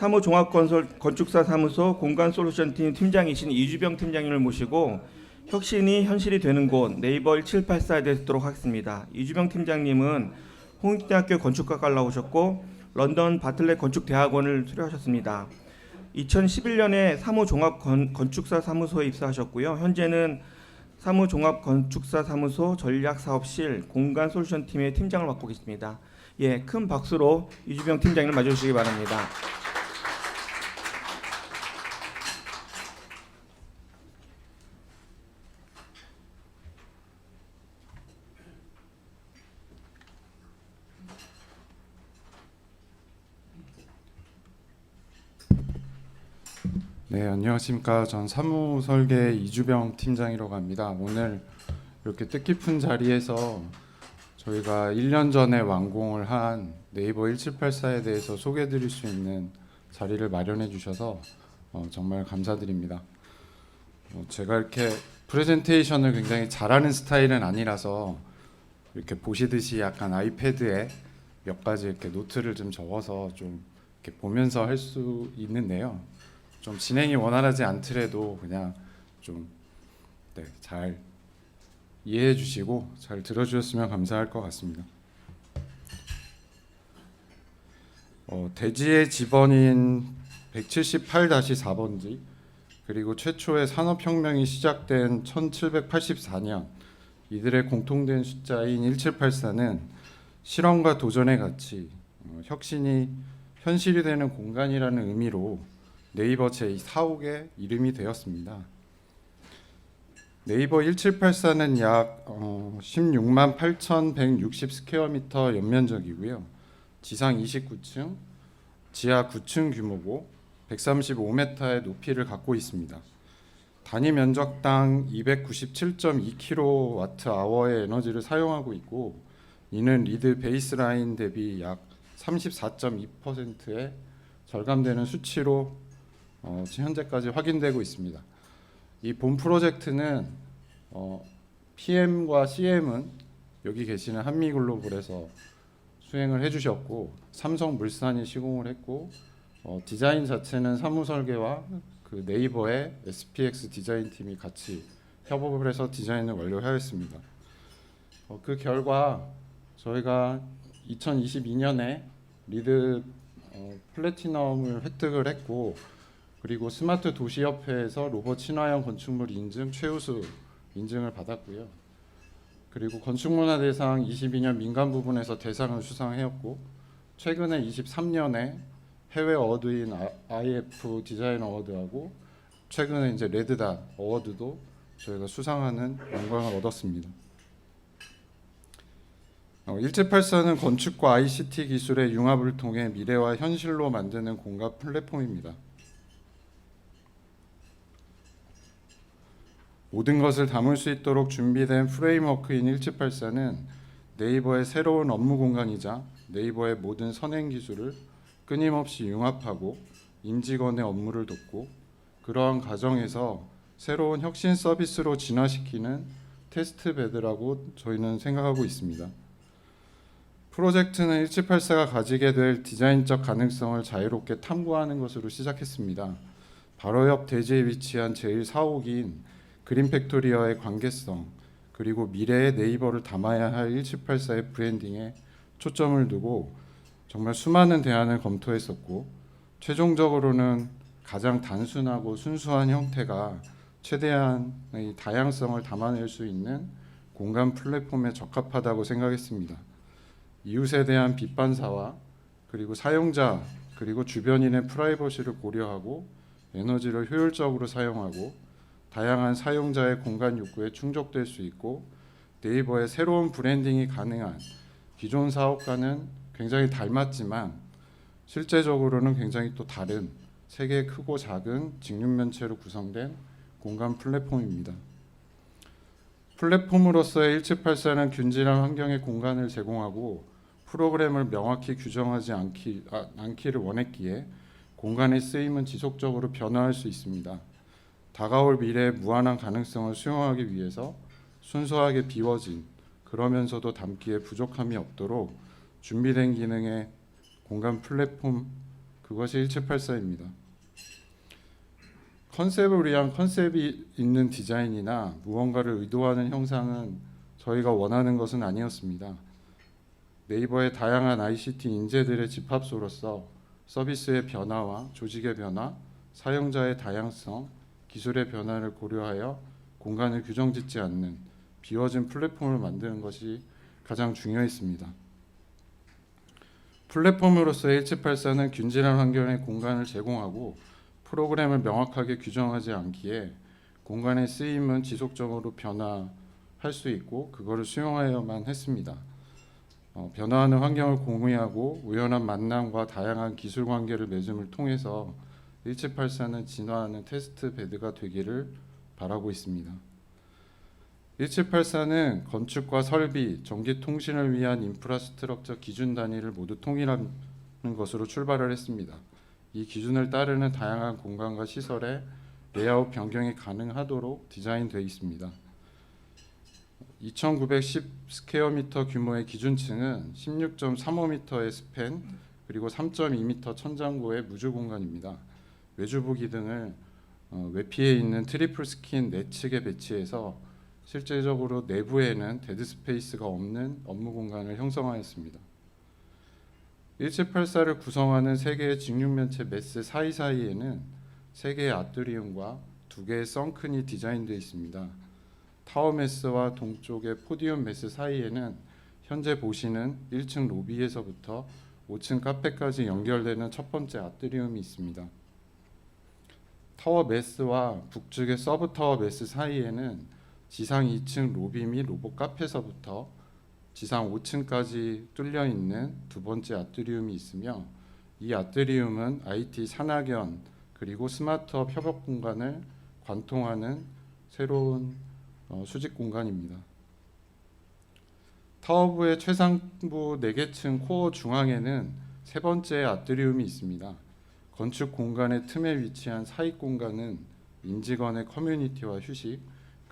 사무종합건축사 사무소 공간솔루션팀 팀장이신 이주병 팀장님을 모시고 혁신이 현실이 되는 곳 네이버 1784에 대해서 듣도록 하겠습니다. 이주병 팀장님은 홍익대학교 건축학과를 나오셨고 런던 바틀렛 건축대학원을 수료하셨습니다. 2011년에 사무종합건축사 사무소에 입사하셨고요. 현재는 사무종합건축사 사무소 전략사업실 공간솔루션팀의 팀장을 맡고 계십니다. 예, 큰 박수로 이주병 팀장님을 맞아주시기 바랍니다. 네, 안녕하십니까. 전 사무설계 이주병 팀장이라고 합니다. 오늘 이렇게 뜻깊은 자리에서 저희가 1년 전에 완공을 한 네이버 1784에 대해서 소개해 드릴 수 있는 자리를 마련해 주셔서 정말 감사드립니다. 제가 이렇게 프레젠테이션을 굉장히 잘하는 스타일은 아니라서 이렇게 보시듯이 약간 아이패드에 몇 가지 이렇게 노트를 좀 적어서 좀 이렇게 보면서 할 수 있는데요. 좀 진행이 원활하지 않더라도 그냥 좀 잘 이해해 주시고 잘 들어주셨으면 감사할 것 같습니다. 대지의 지번인 178-4번지 그리고 최초의 산업혁명이 시작된 1784년 이들의 공통된 숫자인 1784는 실험과 도전의 가치, 혁신이 현실이 되는 공간이라는 의미로 네이버 제4호의 이름이 되었습니다. 네이버 1784는 약 16만 8,160 스퀘어미터 연면적이고요. 지상 29층, 지하 9층 규모고 135m의 높이를 갖고 있습니다. 단위 면적당 297.2kWh의 에너지를 사용하고 있고 이는 리드 베이스라인 대비 약 34.2%의 절감되는 수치로 현재까지 확인되고 있습니다. 이 본 프로젝트는 PM과 CM은 여기 계시는 한미글로벌에서 수행을 해주셨고 삼성물산이 시공을 했고 디자인 자체는 사무설계와 그 네이버의 SPX 디자인 팀이 같이 협업을 해서 디자인을 완료하였습니다. 그 결과 저희가 2022년에 리드 플래티넘을 획득을 했고 그리고 스마트 도시협회에서 로봇 친화형 건축물 인증 최우수 인증을 받았고요. 그리고 건축문화대상 22년 민간 부분에서 대상을 수상하였고 최근에 23년에 해외 어워드인 IF 디자인 어워드하고 최근에 이제 레드닷 어워드도 저희가 수상하는 영광을 얻었습니다. 1784는 건축과 ICT 기술의 융합을 통해 미래와 현실로 만드는 공간 플랫폼입니다. 모든 것을 담을 수 있도록 준비된 프레임워크인 1784는 네이버의 새로운 업무 공간이자 네이버의 모든 선행 기술을 끊임없이 융합하고 임직원의 업무를 돕고 그러한 과정에서 새로운 혁신 서비스로 진화시키는 테스트 베드라고 저희는 생각하고 있습니다. 프로젝트는 1784가 가지게 될 디자인적 가능성을 자유롭게 탐구하는 것으로 시작했습니다. 바로 옆 대지에 위치한 제1사옥인 그린팩토리와의 관계성 그리고 미래의 네이버를 담아야 할 1784의 브랜딩에 초점을 두고 정말 수많은 대안을 검토했었고 최종적으로는 가장 단순하고 순수한 형태가 최대한의 다양성을 담아낼 수 있는 공간 플랫폼에 적합하다고 생각했습니다. 이웃에 대한 빛반사와 그리고 사용자 그리고 주변인의 프라이버시를 고려하고 에너지를 효율적으로 사용하고 다양한 사용자의 공간 욕구에 충족될 수 있고 네이버의 새로운 브랜딩이 가능한 기존 사업과는 굉장히 닮았지만 실제적으로는 굉장히 또 다른 세 개의 크고 작은 직육면체로 구성된 공간 플랫폼입니다. 플랫폼으로서의 1784는 균질한 환경의 공간을 제공하고 프로그램을 명확히 규정하지 않기를 원했기에 공간의 쓰임은 지속적으로 변화할 수 있습니다. 다가올 미래의 무한한 가능성을 수용하기 위해서 순수하게 비워진 그러면서도 담기에 부족함이 없도록 준비된 기능의 공간 플랫폼 그것이 1784입니다. 컨셉을 위한 컨셉이 있는 디자인이나 무언가를 의도하는 형상은 저희가 원하는 것은 아니었습니다. 네이버의 다양한 ICT 인재들의 집합소로서 서비스의 변화와 조직의 변화, 사용자의 다양성, 기술의 변화를 고려하여 공간을 규정짓지 않는 비워진 플랫폼을 만드는 것이 가장 중요했습니다. 플랫폼으로서 1784는 균질한 환경의 공간을 제공하고 프로그램을 명확하게 규정하지 않기에 공간의 쓰임은 지속적으로 변화할 수 있고 그거를 수용하여야만 했습니다. 변화하는 환경을 공유하고 우연한 만남과 다양한 기술 관계를 맺음을 통해서 1784는 진화하는 테스트 베드가 되기를 바라고 있습니다. 1784는 건축과 설비, 전기 통신을 위한 인프라스트럭처 기준 단위를 모두 통일하는 것으로 출발을 했습니다. 이 기준을 따르는 다양한 공간과 시설의 레이아웃 변경이 가능하도록 디자인되어 있습니다. 2910 스퀘어미터 규모의 기준층은 16.35m의 스팬 그리고 3.2m 천장고의 무주 공간입니다. 외주부 기둥을 외피에 있는 트리플 스킨 내측에 배치해서 실제적으로 내부에는 데드 스페이스가 없는 업무 공간을 형성하였습니다. 1784를 구성하는 3개의 직육면체 메스 사이사이에는 3개의 아트리움과 2개의 썬큰이 디자인되어 있습니다. 타워 메스와 동쪽의 포디움 메스 사이에는 현재 보시는 1층 로비에서부터 5층 카페까지 연결되는 첫 번째 아트리움이 있습니다. 타워 메스와 북쪽의 서브 타워 메스 사이에는 지상 2층 로비 및 로봇 카페서부터 지상 5층까지 뚫려 있는 두 번째 아트리움이 있으며 이 아트리움은 IT 산학연 그리고 스마트업 협업 공간을 관통하는 새로운 수직 공간입니다. 타워부의 최상부 4개층 코어 중앙에는 세 번째 아트리움이 있습니다. 건축 공간의 틈에 위치한 사익 공간은 임직원의 커뮤니티와 휴식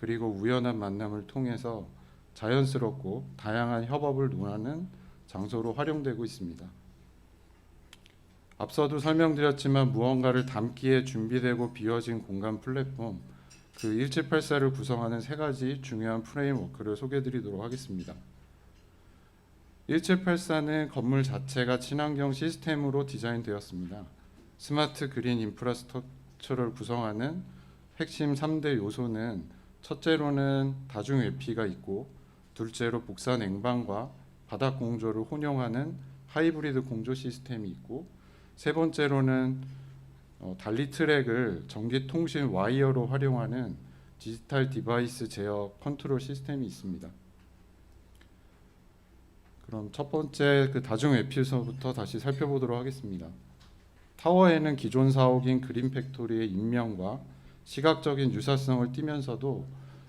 그리고 우연한 만남을 통해서 자연스럽고 다양한 협업을 논하는 장소로 활용되고 있습니다. 앞서도 설명드렸지만 무언가를 담기에 준비되고 비워진 공간 플랫폼 그 1784를 구성하는 3가지 중요한 프레임워크를 소개해드리도록 하겠습니다. 1784는 건물 자체가 친환경 시스템으로 디자인되었습니다. 스마트 그린 인프라스트럭처를 구성하는 핵심 3대 요소는 첫째로는 다중 외피가 있고 둘째로 복사 냉방과 바닥 공조를 혼용하는 하이브리드 공조 시스템이 있고 세 번째로는 달리 트랙을 전기 통신 와이어로 활용하는 디지털 디바이스 제어 컨트롤 시스템이 있습니다. 그럼 첫 번째 그 다중 외피에서부터 다시 살펴보도록 하겠습니다. 타워에는 기존 사옥인 그린 팩토리의 인명과 시각적인 유사성을 띠면서도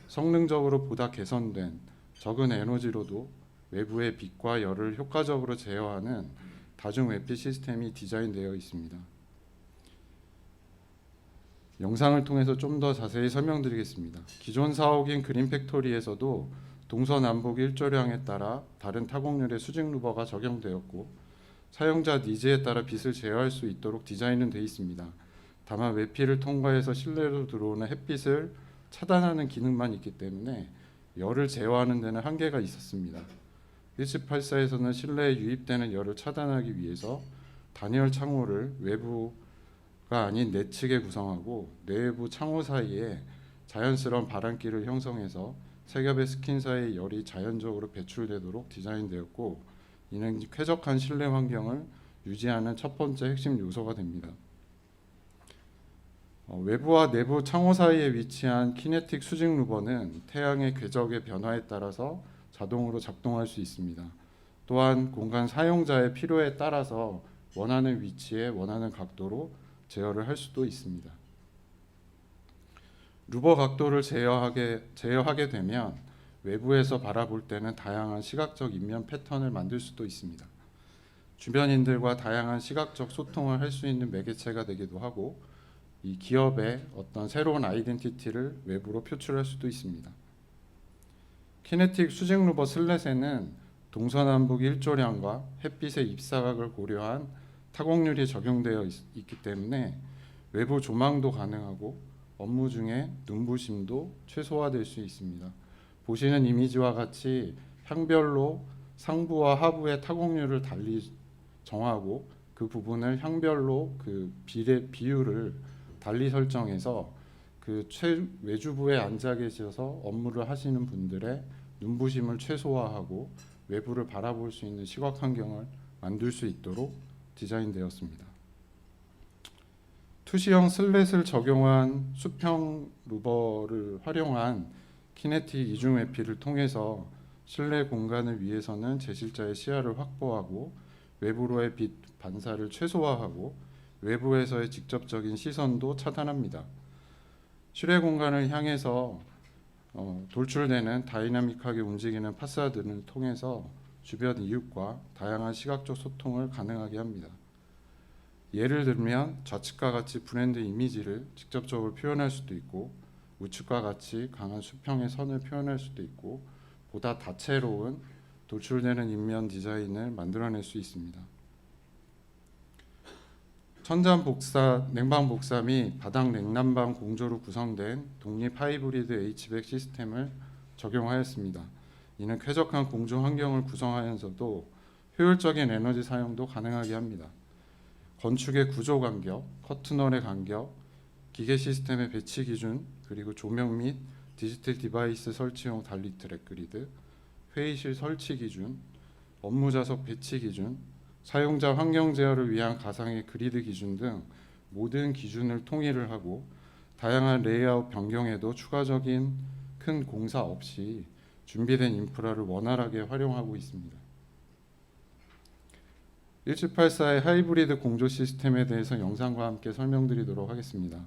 성능적으로 보다 개선된 적은 에너지로도 외부의 빛과 열을 효과적으로 제어하는 다중 외피 시스템이 디자인되어 있습니다. 영상을 통해서 좀 더 자세히 설명드리겠습니다. 기존 사옥인 그린 팩토리에서도 동서남북 일조량에 따라 다른 타공률의 수직 루버가 적용되었고 사용자 니즈에 따라 빛을 제어할 수 있도록 디자인은 되어 있습니다. 다만 외피를 통과해서 실내로 들어오는 햇빛을 차단하는 기능만 있기 때문에 열을 제어하는 데는 한계가 있었습니다. 1784에서는 실내에 유입되는 열을 차단하기 위해서 단열 창호를 외부가 아닌 내측에 구성하고 내부 창호 사이에 자연스러운 바람길을 형성해서 세 겹의 스킨 사이의 열이 자연적으로 배출되도록 디자인되었고 이는 쾌적한 실내 환경을 유지하는 첫 번째 핵심 요소가 됩니다. 외부와 내부 창호 사이에 위치한 키네틱 수직 루버는 태양의 궤적의 변화에 따라서 자동으로 작동할 수 있습니다. 또한 공간 사용자의 필요에 따라서 원하는 위치에 원하는 각도로 제어를 할 수도 있습니다. 루버 각도를 제어하게 되면 외부에서 바라볼 때는 다양한 시각적 인면 패턴을 만들 수도 있습니다. 주변인들과 다양한 시각적 소통을 할 수 있는 매개체가 되기도 하고 이 기업의 어떤 새로운 아이덴티티를 외부로 표출할 수도 있습니다. 키네틱 수직 루버 슬랫에는 동서남북 일조량과 햇빛의 입사각을 고려한 타공률이 적용되어 있기 때문에 외부 조망도 가능하고 업무 중에 눈부심도 최소화될 수 있습니다. 보시는 이미지와 같이 향별로 상부와 하부의 타공률을 달리 정하고 그 부분을 향별로 그 비율을 달리 설정해서 그 외주부에 앉아 계셔서 업무를 하시는 분들의 눈부심을 최소화하고 외부를 바라볼 수 있는 시각 환경을 만들 수 있도록 디자인되었습니다. 투시형 슬랫을 적용한 수평 루버를 활용한 키네틱 이중 회피를 통해서 실내 공간을 위해서는 제실자의 시야를 확보하고 외부로의 빛 반사를 최소화하고 외부에서의 직접적인 시선도 차단합니다. 실외 공간을 향해서 돌출되는 다이나믹하게 움직이는 파사드를 통해서 주변 이웃과 다양한 시각적 소통을 가능하게 합니다. 예를 들면 좌측과 같이 브랜드 이미지를 직접적으로 표현할 수도 있고 우측과 같이 강한 수평의 선을 표현할 수도 있고 보다 다채로운 돌출되는 인면 디자인을 만들어낼 수 있습니다. 천장 복사, 냉방 복사 및 바닥 냉난방 공조로 구성된 독립 하이브리드 H백 시스템을 적용하였습니다. 이는 쾌적한 공조 환경을 구성하면서도 효율적인 에너지 사용도 가능하게 합니다. 건축의 구조 간격, 커튼홀의 간격, 기계 시스템의 배치 기준, 그리고 조명 및 디지털 디바이스 설치용 단리 트랙 그리드, 회의실 설치 기준, 업무 좌석 배치 기준, 사용자 환경 제어를 위한 가상의 그리드 기준 등 모든 기준을 통일을 하고 다양한 레이아웃 변경에도 추가적인 큰 공사 없이 준비된 인프라를 원활하게 활용하고 있습니다. 1784의 하이브리드 공조 시스템에 대해서 영상과 함께 설명드리도록 하겠습니다.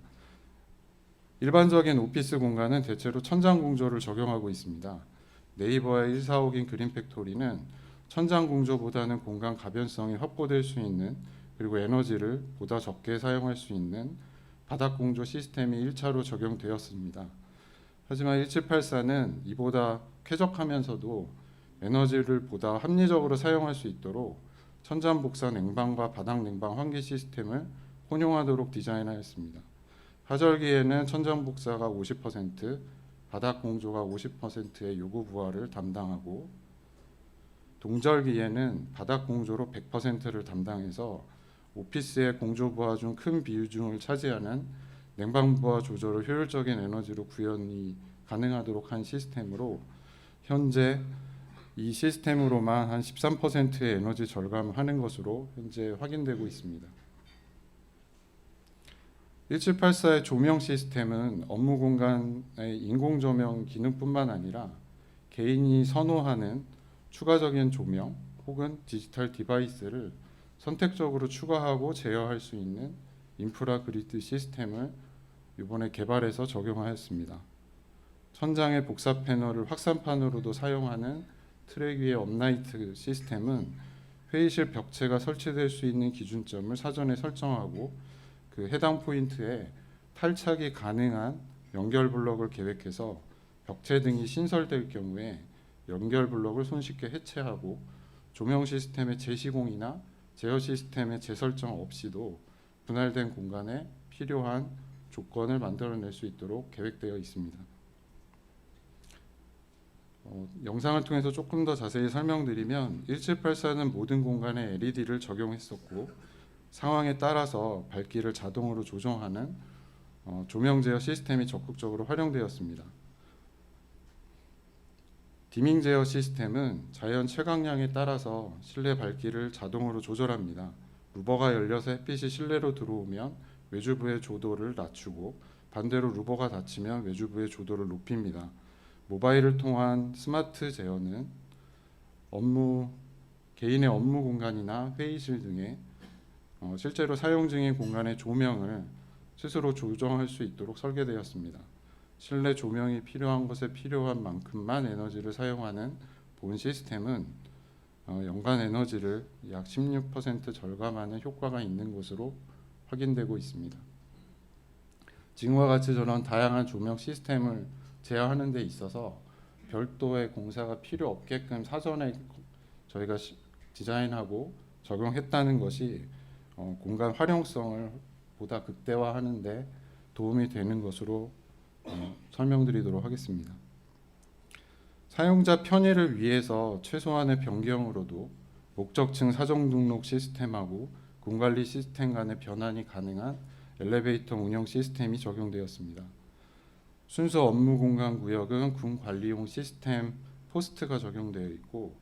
일반적인 오피스 공간은 대체로 천장 공조를 적용하고 있습니다. 네이버의 145긴 그린팩토리는 천장 공조보다는 공간 가변성이 확보될 수 있는 그리고 에너지를 보다 적게 사용할 수 있는 바닥 공조 시스템이 1차로 적용되었습니다. 하지만 1784는 이보다 쾌적하면서도 에너지를 보다 합리적으로 사용할 수 있도록 천장 복사 냉방과 바닥 냉방 환기 시스템을 혼용하도록 디자인하였습니다. 하절기에는 천장 복사가 50%, 바닥 공조가 50%의 요구 부하를 담당하고 동절기에는 바닥 공조로 100%를 담당해서 오피스의 공조 부하 중 큰 비중을 차지하는 냉방 부하 조절을 효율적인 에너지로 구현이 가능하도록 한 시스템으로 현재 이 시스템으로만 한 13%의 에너지 절감을 하는 것으로 현재 확인되고 있습니다. 1784의 조명 시스템은 업무 공간의 인공 조명 기능뿐만 아니라 개인이 선호하는 추가적인 조명 혹은 디지털 디바이스를 선택적으로 추가하고 제어할 수 있는 인프라 그리드 시스템을 이번에 개발해서 적용하였습니다. 천장의 복사 패널을 확산판으로도 사용하는 트랙 위의 업라이트 시스템은 회의실 벽체가 설치될 수 있는 기준점을 사전에 설정하고 그 해당 포인트에 탈착이 가능한 연결 블럭을 계획해서 벽체 등이 신설될 경우에 연결 블럭을 손쉽게 해체하고 조명 시스템의 재시공이나 제어 시스템의 재설정 없이도 분할된 공간에 필요한 조건을 만들어낼 수 있도록 계획되어 있습니다. 영상을 통해서 조금 더 자세히 설명드리면 1784는 모든 공간에 LED를 적용했었고 상황에 따라서 밝기를 자동으로 조정하는 조명 제어 시스템이 적극적으로 활용되었습니다. 디밍 제어 시스템은 자연 채광량에 따라서 실내 밝기를 자동으로 조절합니다. 루버가 열려서 햇빛이 실내로 들어오면 외주부의 조도를 낮추고 반대로 루버가 닫히면 외주부의 조도를 높입니다. 모바일을 통한 스마트 제어는 개인의 업무 공간이나 회의실 등의 실제로 사용 중인 공간의 조명을 스스로 조정할 수 있도록 설계되었습니다. 실내 조명이 필요한 곳에 필요한 만큼만 에너지를 사용하는 본 시스템은 연간 에너지를 약 16% 절감하는 효과가 있는 것으로 확인되고 있습니다. 지금과 같이 저런 다양한 조명 시스템을 제어하는 데 있어서 별도의 공사가 필요 없게끔 사전에 저희가 디자인하고 적용했다는 것이 공간 활용성을 보다 극대화하는 데 도움이 되는 것으로 설명드리도록 하겠습니다. 사용자 편의를 위해서 최소한의 변경으로도 목적층 사전 등록 시스템하고 군관리 시스템 간의 변환이 가능한 엘리베이터 운영 시스템이 적용되었습니다. 순수 업무 공간 구역은 군 관리용 시스템 포스트가 적용되어 있고,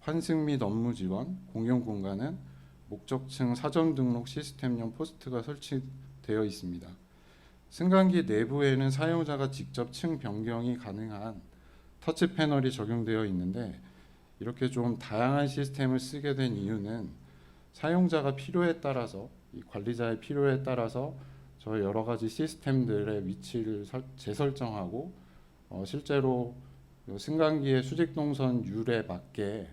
환승 및 업무 지원, 공용 공간은 목적층 사전 등록 시스템용 포스트가 설치되어 있습니다. 승강기 내부에는 사용자가 직접 층 변경이 가능한 터치 패널이 적용되어 있는데, 이렇게 좀 다양한 시스템을 쓰게 된 이유는 사용자가 필요에 따라서, 이 관리자의 필요에 따라서 저 여러 가지 시스템들의 위치를 재설정하고 실제로 승강기의 수직 동선 율에 맞게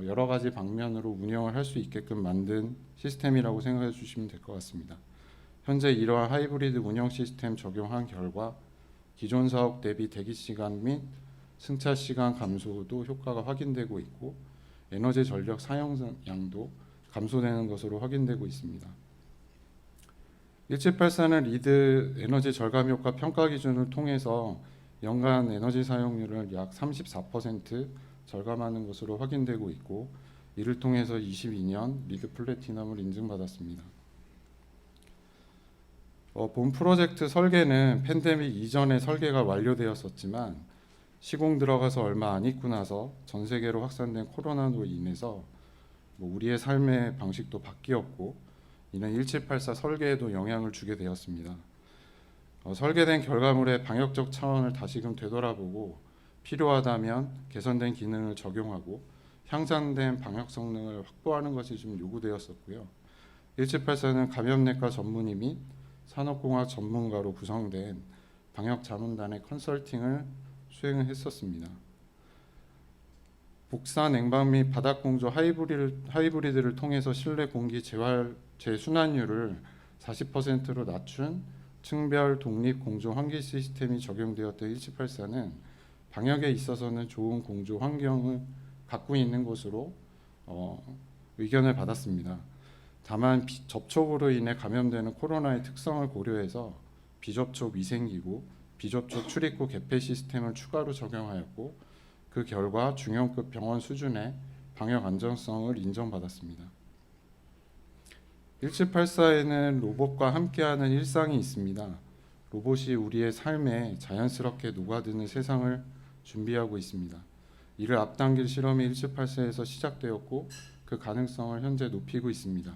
여러 가지 방면으로 운영을 할 수 있게끔 만든 시스템이라고 생각해 주시면 될 것 같습니다. 현재 이러한 하이브리드 운영 시스템 적용한 결과 기존 사업 대비 대기 시간 및 승차 시간 감소도 효과가 확인되고 있고, 에너지 전력 사용량도 감소되는 것으로 확인되고 있습니다. 1784는 리드 에너지 절감 효과 평가 기준을 통해서 연간 에너지 사용률을 약 34% 절감하는 것으로 확인되고 있고, 이를 통해서 22년 리드 플래티넘을 인증받았습니다. 본 프로젝트 설계는 팬데믹 이전에 설계가 완료되었었지만 시공 들어가서 얼마 안 있고 나서 전 세계로 확산된 코로나로 인해서 우리의 삶의 방식도 바뀌었고, 이는 1784 설계에도 영향을 주게 되었습니다. 설계된 결과물의 방역적 차원을 다시금 되돌아보고 필요하다면 개선된 기능을 적용하고 향상된 방역 성능을 확보하는 것이 좀 요구되었었고요. 1784는 감염내과 전문의 및 산업공학 전문가로 구성된 방역 자문단의 컨설팅을 수행했었습니다. 복사 냉방 및 바닥 공조 하이브리드를 통해서 실내 공기 재순환율을 40%로 낮춘 층별 독립 공조 환기 시스템이 적용되었던 1784는 방역에 있어서는 좋은 공조 환경을 갖고 있는 것으로 의견을 받았습니다. 다만 접촉으로 인해 감염되는 코로나의 특성을 고려해서 비접촉 위생기구, 비접촉 출입구 개폐 시스템을 추가로 적용하였고, 그 결과 중형급 병원 수준의 방역 안전성을 인정받았습니다. 1784에는 로봇과 함께하는 일상이 있습니다. 로봇이 우리의 삶에 자연스럽게 녹아드는 세상을 준비하고 있습니다. 이를 앞당길 실험이 1784에서 시작되었고, 그 가능성을 현재 높이고 있습니다.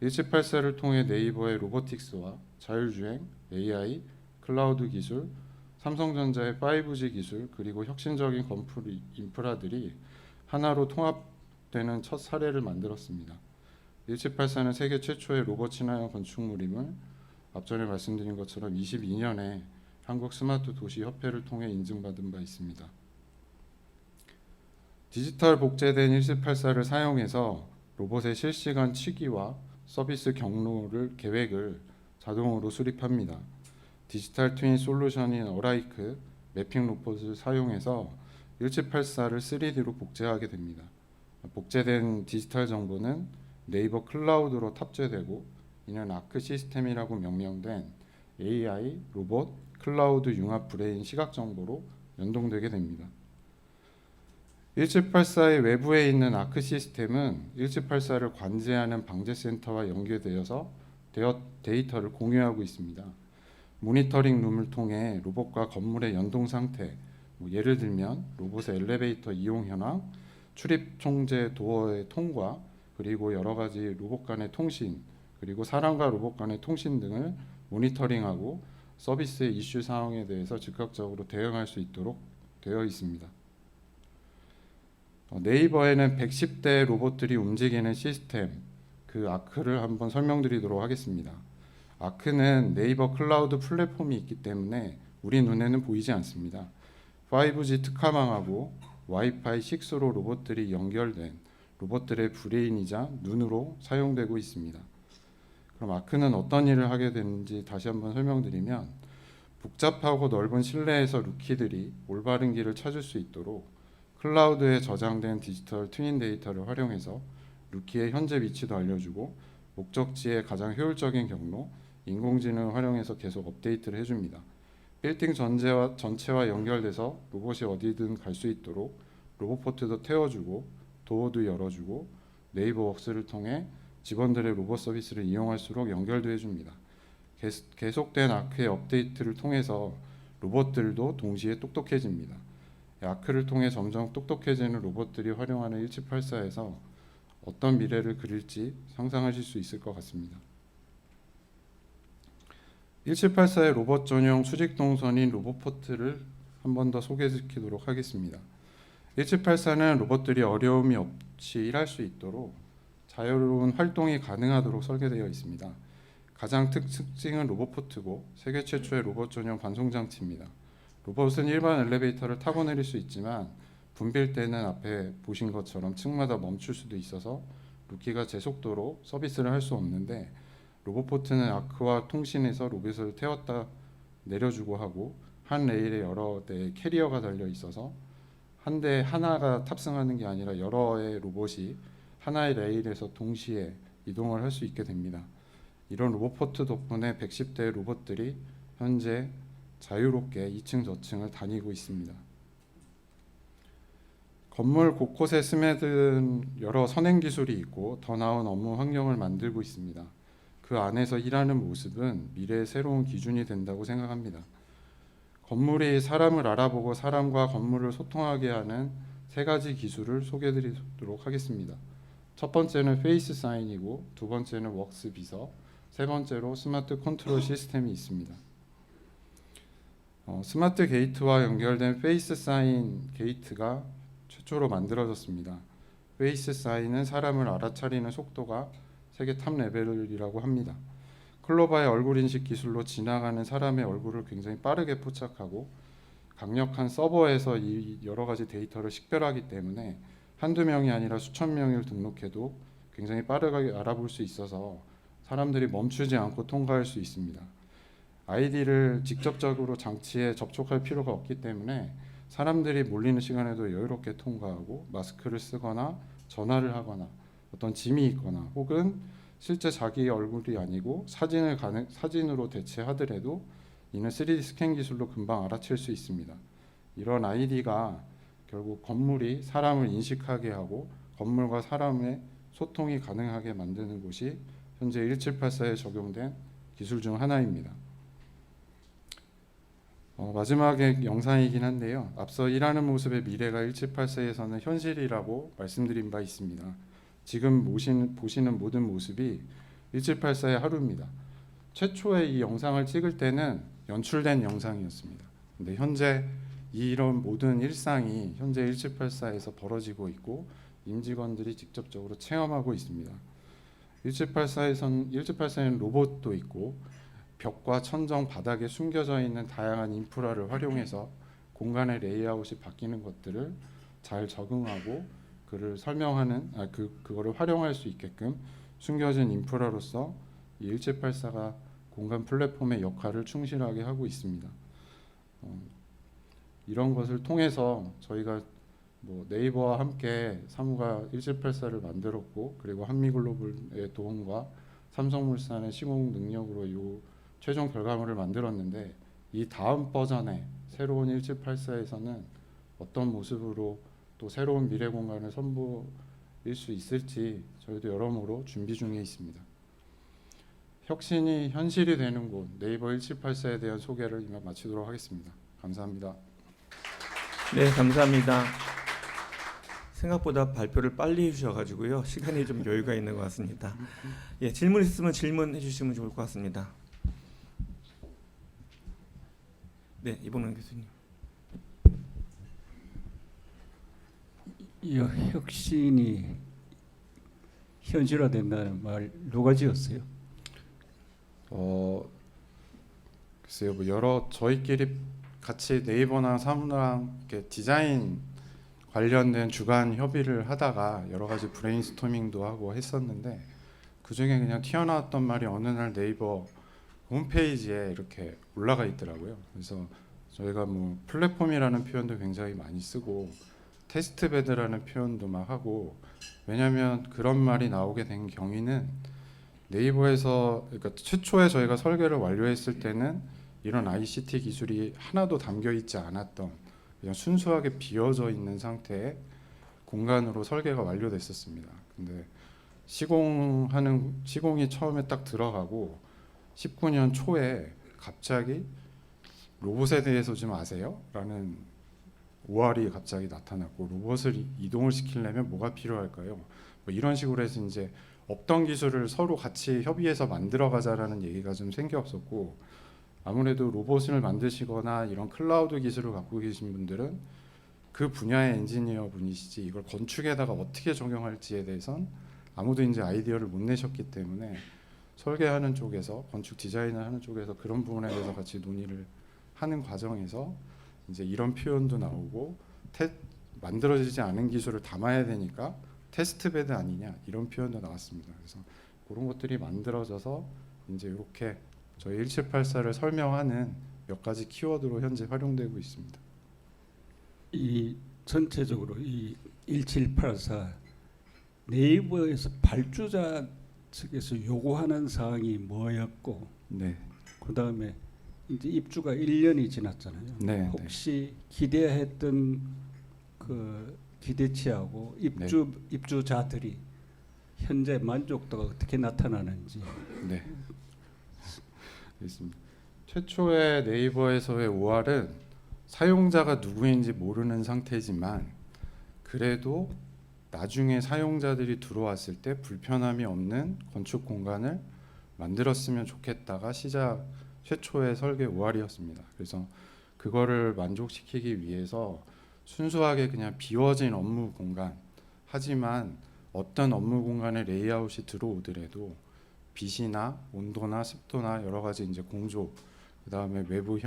1784를 통해 네이버의 로보틱스와 자율주행, AI, 클라우드 기술, 삼성전자의 5G 기술, 그리고 혁신적인 건물 인프라들이 하나로 통합되는 첫 사례를 만들었습니다. 1784는 세계 최초의 로봇 친화형 건축물임을 앞전에 말씀드린 것처럼 22년에 한국 스마트 도시 협회를 통해 인증받은 바 있습니다. 디지털 복제된 1784를 사용해서 로봇의 실시간 치기와 서비스 경로를 계획을 자동으로 수립합니다. 디지털 트윈 솔루션인 어라이크 매핑 로봇을 사용해서 1784를 3D로 복제하게 됩니다. 복제된 디지털 정보는 네이버 클라우드로 탑재되고, 이는 아크 시스템이라고 명명된 AI, 로봇, 클라우드 융합 브레인 시각 정보로 연동되게 됩니다. 1784의 외부에 있는 아크 시스템은 1784를 관제하는 방제센터와 연계되어서 데이터를 공유하고 있습니다. 모니터링 룸을 통해 로봇과 건물의 연동 상태, 예를 들면 로봇의 엘리베이터 이용 현황, 출입 통제 도어의 통과, 그리고 여러 가지 로봇 간의 통신, 그리고 사람과 로봇 간의 통신 등을 모니터링하고 서비스의 이슈 사항에 대해서 즉각적으로 대응할 수 있도록 되어 있습니다. 네이버에는 110대 로봇들이 움직이는 시스템, 그 아크를 한번 설명드리도록 하겠습니다. 아크는 네이버 클라우드 플랫폼이 있기 때문에 우리 눈에는 보이지 않습니다. 5G 특화망하고 와이파이 6로 로봇들이 연결된 로봇들의 브레인이자 눈으로 사용되고 있습니다. 그럼 아크는 어떤 일을 하게 되는지 다시 한번 설명드리면, 복잡하고 넓은 실내에서 루키들이 올바른 길을 찾을 수 있도록 클라우드에 저장된 디지털 트윈 데이터를 활용해서 루키의 현재 위치도 알려주고 목적지의 가장 효율적인 경로, 인공지능을 활용해서 계속 업데이트를 해줍니다. 빌딩 전체와 연결돼서 로봇이 어디든 갈 수 있도록 로봇포트도 태워주고 도어도 열어주고 네이버 웍스를 통해 직원들의 로봇 서비스를 이용할수록 연결도 해줍니다. 계속된 아크의 업데이트를 통해서 로봇들도 동시에 똑똑해집니다. 아크를 통해 점점 똑똑해지는 로봇들이 활용하는 1784에서 어떤 미래를 그릴지 상상하실 수 있을 것 같습니다. 1784의 로봇 전용 수직 동선인 로봇포트를 한 번 더 소개시키도록 하겠습니다. 1784는 로봇들이 어려움이 없이 일할 수 있도록 자유로운 활동이 가능하도록 설계되어 있습니다. 가장 특징은 로봇포트고 세계 최초의 로봇 전용 반송장치입니다. 로봇은 일반 엘리베이터를 타고 내릴 수 있지만 붐빌 때는 앞에 보신 것처럼 층마다 멈출 수도 있어서 루키가 제 속도로 서비스를 할 수 없는데, 로봇포트는 아크와 통신해서 로봇을 태웠다 내려주고 하고, 한 레일에 여러 대의 캐리어가 달려 있어서 한 대 하나가 탑승하는 게 아니라 여러의 로봇이 하나의 레일에서 동시에 이동을 할 수 있게 됩니다. 이런 로봇포트 덕분에 110대의 로봇들이 현재 자유롭게 2층 저층을 다니고 있습니다. 건물 곳곳에 스며든 여러 선행 기술이 있고 더 나은 업무 환경을 만들고 있습니다. 그 안에서 일하는 모습은 미래의 새로운 기준이 된다고 생각합니다. 건물이 사람을 알아보고 사람과 건물을 소통하게 하는 세 가지 기술을 소개해드리도록 하겠습니다. 첫 번째는 페이스 사인이고, 두 번째는 웍스 비서, 세 번째로 스마트 컨트롤 시스템이 있습니다. 스마트 게이트와 연결된 페이스 사인 게이트가 최초로 만들어졌습니다. 페이스 사인은 사람을 알아차리는 속도가 세계 탑 레벨이라고 합니다. 클로바의 얼굴 인식 기술로 지나가는 사람의 얼굴을 굉장히 빠르게 포착하고 강력한 서버에서 이 여러 가지 데이터를 식별하기 때문에 한두 명이 아니라 수천 명을 등록해도 굉장히 빠르게 알아볼 수 있어서 사람들이 멈추지 않고 통과할 수 있습니다. 아이디를 직접적으로 장치에 접촉할 필요가 없기 때문에 사람들이 몰리는 시간에도 여유롭게 통과하고, 마스크를 쓰거나 전화를 하거나 어떤 짐이 있거나 혹은 실제 자기의 얼굴이 아니고 사진으로 대체하더라도 이는 3D 스캔 기술로 금방 알아챌 수 있습니다. 이런 아이디가 결국 건물이 사람을 인식하게 하고 건물과 사람의 소통이 가능하게 만드는 곳이 현재 1784에 적용된 기술 중 하나입니다. 마지막에 영상이긴 한데요. 앞서 일하는 모습의 미래가 1784에서는 현실이라고 말씀드린 바 있습니다. 지금 보시는 모든 모습이 1784의 하루입니다. 최초에 이 영상을 찍을 때는 연출된 영상이었습니다. 근데 현재 이런 모든 일상이 현재 1784에서 벌어지고 있고 임직원들이 직접적으로 체험하고 있습니다. 1784에는 로봇도 있고 벽과 천정, 바닥에 숨겨져 있는 다양한 인프라를 활용해서 공간의 레이아웃이 바뀌는 것들을 잘 적응하고 그를 설명하는 그거를 활용할 수 있게끔 숨겨진 인프라로서 이 1784가 공간 플랫폼의 역할을 충실하게 하고 있습니다. 이런 것을 통해서 저희가 네이버와 함께 사무가 1784를 만들었고, 그리고 한미글로벌의 도움과 삼성물산의 시공 능력으로 이 최종 결과물을 만들었는데, 이 다음 버전의 새로운 1784에서는 어떤 모습으로 또 새로운 미래 공간을 선보일 수 있을지 저희도 여러모로 준비 중에 있습니다. 혁신이 현실이 되는 곳 네이버 1784에 대한 소개를 이만 마치도록 하겠습니다. 감사합니다. 네, 감사합니다. 생각보다 발표를 빨리 해주셔가지고요, 시간이 좀 여유가 있는 것 같습니다. 예, 질문 있으면 질문해 주시면 좋을 것 같습니다. 네, 이봉란 교수님. 이 혁신이 현실화된다는 말 누가 지었어요? 글쎄요, 여러 저희끼리 같이 네이버나 사무랑 이렇게 디자인 관련된 주간 협의를 하다가 여러 가지 브레인스토밍도 하고 했었는데, 그 중에 그냥 튀어나왔던 말이 어느 날 네이버 홈페이지에 이렇게 올라가 있더라고요. 그래서 저희가 플랫폼이라는 표현도 굉장히 많이 쓰고 테스트베드라는 표현도 막 하고, 왜냐하면 그런 말이 나오게 된 경위는 네이버에서 그러니까 최초에 저희가 설계를 완료했을 때는 이런 ICT 기술이 하나도 담겨 있지 않았던 그냥 순수하게 비어져 있는 상태의 공간으로 설계가 완료됐었습니다. 근데 시공이 처음에 딱 들어가고 19년 초에 갑자기 로봇에 대해서 좀 아세요? 라는 OR이 갑자기 나타났고 로봇을 이동을 시키려면 뭐가 필요할까요? 뭐 이런 식으로 해서 이제 없던 기술을 서로 같이 협의해서 만들어 가자라는 얘기가 좀 생겼었고 아무래도 로봇을 만드시거나 이런 클라우드 기술을 갖고 계신 분들은 그 분야의 엔지니어 분이시지 이걸 건축에다가 어떻게 적용할지에 대해선 아무도 이제 아이디어를 못 내셨기 때문에 설계하는 쪽에서 건축 디자인을 하는 쪽에서 그런 부분에 대해서 같이 논의를 하는 과정에서 이제 이런 표현도 나오고 만들어지지 않은 기술을 담아야 되니까 테스트베드 아니냐 이런 표현도 나왔습니다. 그래서 그런 것들이 만들어져서 이제 이렇게 저희 1784를 설명하는 몇 가지 키워드로 현재 활용되고 있습니다. 이 전체적으로 이 1784 네이버에서 발주자 측에서 요구하는 사항이 뭐였고 네, 그다음에 이제 입주가 1년이 지났잖아요. 네, 혹시 기대했던 그 기대치하고 입주자들이 현재 만족도가 어떻게 나타나는지. 네. 있습니다. 최초의 네이버에서의 OR은 사용자가 누구인지 모르는 상태지만 그래도 나중에 사용자들이 들어왔을 때 불편함이 없는 건축 공간을 만들었으면 좋겠다가 최초의 설계 OR이었습니다. 그래서 그거를 만족시키기 위해서 순수하게 그냥 비워진 업무 공간 하지만 어떤 업무 공간에 레이아웃이 들어오더라도 빛이나 온도나 습도나 여러 가지 이제 공조, 그다음에 외부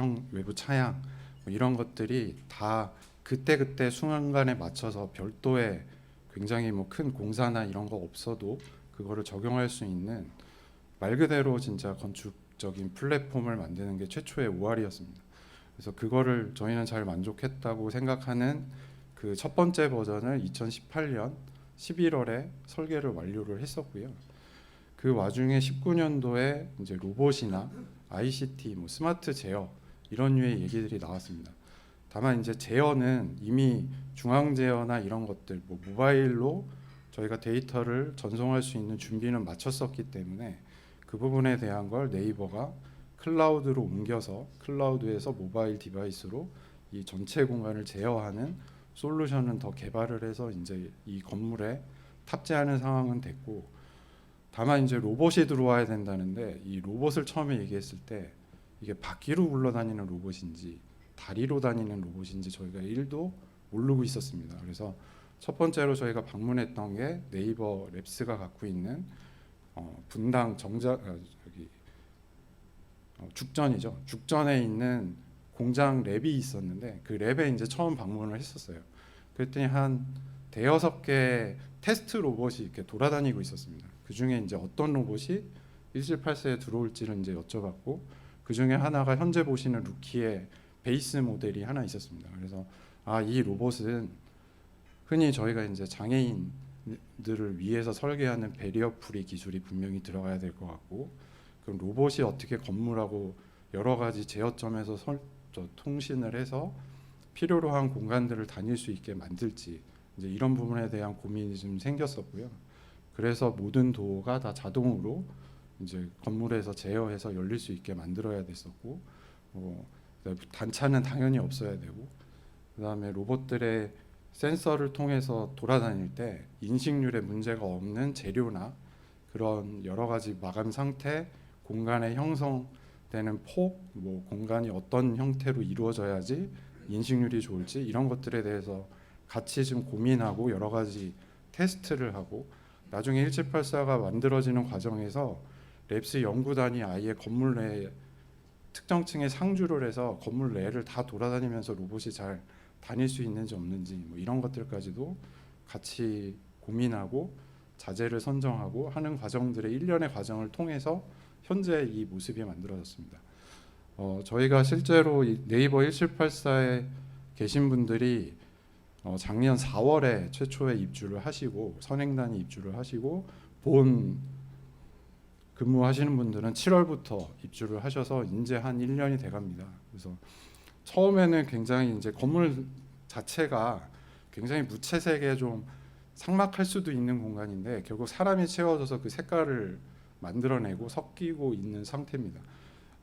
차양 뭐 이런 것들이 다 그때 순간에 맞춰서 별도의 굉장히 뭐 큰 공사나 이런 거 없어도 그거를 적용할 수 있는 말 그대로 진짜 건축적인 플랫폼을 만드는 게 최초의 OR이었습니다. 그래서 그거를 저희는 잘 만족했다고 생각하는 그 첫 번째 버전을 2018년 11월에 설계를 완료를 했었고요. 그 와중에 19년도에 이제 로봇이나 ICT, 뭐 스마트 제어 이런 류의 얘기들이 나왔습니다. 다만 이제 제어는 이미 중앙 제어나 이런 것들, 뭐 모바일로 저희가 데이터를 전송할 수 있는 준비는 마쳤었기 때문에 그 부분에 대한 걸 네이버가 클라우드로 옮겨서 클라우드에서 모바일 디바이스로 이 전체 공간을 제어하는 솔루션은 더 개발을 해서 이제 이 건물에 탑재하는 상황은 됐고, 다만 이제 로봇이 들어와야 된다는데 이 로봇을 처음에 얘기했을 때 이게 바퀴로 굴러다니는 로봇인지 다리로 다니는 로봇인지 저희가 1도 모르고 있었습니다. 그래서 첫 번째로 저희가 방문했던 게 네이버 랩스가 갖고 있는 분당 죽전이죠. 죽전에 있는 공장 랩이 있었는데 그 랩에 이제 처음 방문을 했었어요. 그랬더니 한 대여섯 개 테스트 로봇이 이렇게 돌아다니고 있었습니다. 그 중에 이제 어떤 로봇이 1784에 들어올지를 이제 여쭤봤고, 그 중에 하나가 현재 보시는 루키의 베이스 모델이 하나 있었습니다. 그래서 이 로봇은 흔히 저희가 이제 장애인들을 위해서 설계하는 베리어 프리 기술이 분명히 들어가야 될 것 같고, 그럼 로봇이 어떻게 건물하고 여러 가지 제어점에서 통신을 해서 필요로 한 공간들을 다닐 수 있게 만들지, 이제 이런 부분에 대한 고민이 좀 생겼었고요. 그래서 모든 도어가 다 자동으로 이제 건물에서 제어해서 열릴 수 있게 만들어야 됐었고, 단차는 당연히 없어야 되고, 그다음에 로봇들의 센서를 통해서 돌아다닐 때 인식률에 문제가 없는 재료나 그런 여러 가지 마감 상태, 공간의 형성되는 폭, 뭐 공간이 어떤 형태로 이루어져야지 인식률이 좋을지 이런 것들에 대해서 같이 좀 고민하고 여러 가지 테스트를 하고, 나중에 1784가 만들어지는 과정에서 랩스 연구단이 아예 건물 내 특정층에 상주를 해서 건물 내를 다 돌아다니면서 로봇이 잘 다닐 수 있는지 없는지 뭐 이런 것들까지도 같이 고민하고 자재를 선정하고 하는 과정들의 일련의 과정을 통해서 현재 이 모습이 만들어졌습니다. 저희가 실제로 네이버 1784에 계신 분들이 작년 4월에 최초에 입주를 하시고 선행단이 입주를 하시고 본 근무하시는 분들은 7월부터 입주를 하셔서 이제 한 1년이 돼갑니다. 그래서 처음에는 굉장히 이제 건물 자체가 굉장히 무채색에 좀 삭막할 수도 있는 공간인데 결국 사람이 채워져서 그 색깔을 만들어내고 섞이고 있는 상태입니다.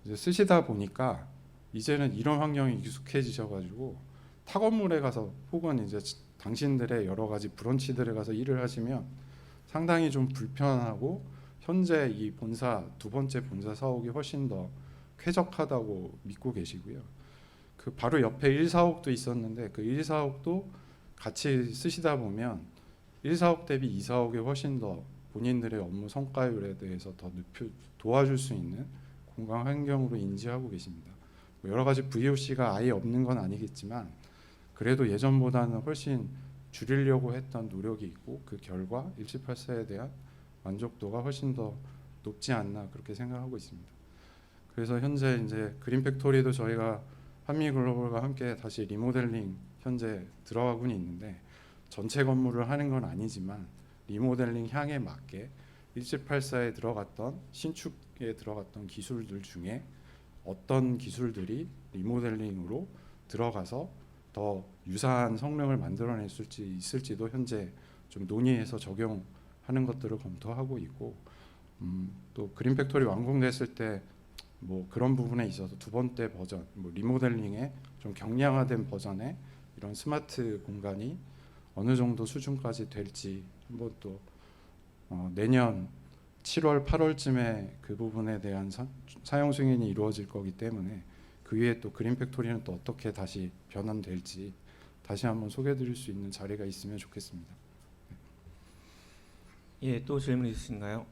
이제 쓰시다 보니까 이제는 이런 환경이 익숙해지셔가지고 타 건물에 가서 혹은 이제 당신들의 여러 가지 브런치들에 가서 일을 하시면 상당히 좀 불편하고 현재 이 본사 두 번째 본사 사옥이 훨씬 더 쾌적하다고 믿고 계시고요. 그 바로 옆에 1사옥도 있었는데 그 1사옥도 같이 쓰시다 보면 1사옥 대비 2사옥이 훨씬 더 본인들의 업무 성과율에 대해서 더 도와줄 수 있는 공간 환경으로 인지하고 계십니다. 뭐 여러 가지 VOC가 아예 없는 건 아니겠지만 그래도 예전보다는 훨씬 줄이려고 했던 노력이 있고 그 결과 1784에 대한 만족도가 훨씬 더 높지 않나 그렇게 생각하고 있습니다. 그래서 현재 이제 그린 팩토리도 저희가 한미글로벌과 함께 다시 리모델링 현재 들어가고는 있는데 전체 건물을 하는 건 아니지만 리모델링 향에 맞게 1784에 들어갔던 신축에 들어갔던 기술들 중에 어떤 기술들이 리모델링으로 들어가서 더 유사한 성능을 만들어낼 수 있을지도 현재 좀 논의해서 적용하는 것들을 검토하고 있고 또 그린 팩토리 완공됐을 때 뭐 그런 부분에 있어서 두 번째 버전 뭐 리모델링의 좀 경량화된 버전의 이런 스마트 공간이 어느 정도 수준까지 될지 한번 또 내년 7월 8월쯤에 그 부분에 대한 사용 승인이 이루어질 거기 때문에 그 위에 또 그린 팩토리는 또 어떻게 다시 변환될지 다시 한번 소개해드릴 수 있는 자리가 있으면 좋겠습니다. 예, 또 질문 있으신가요?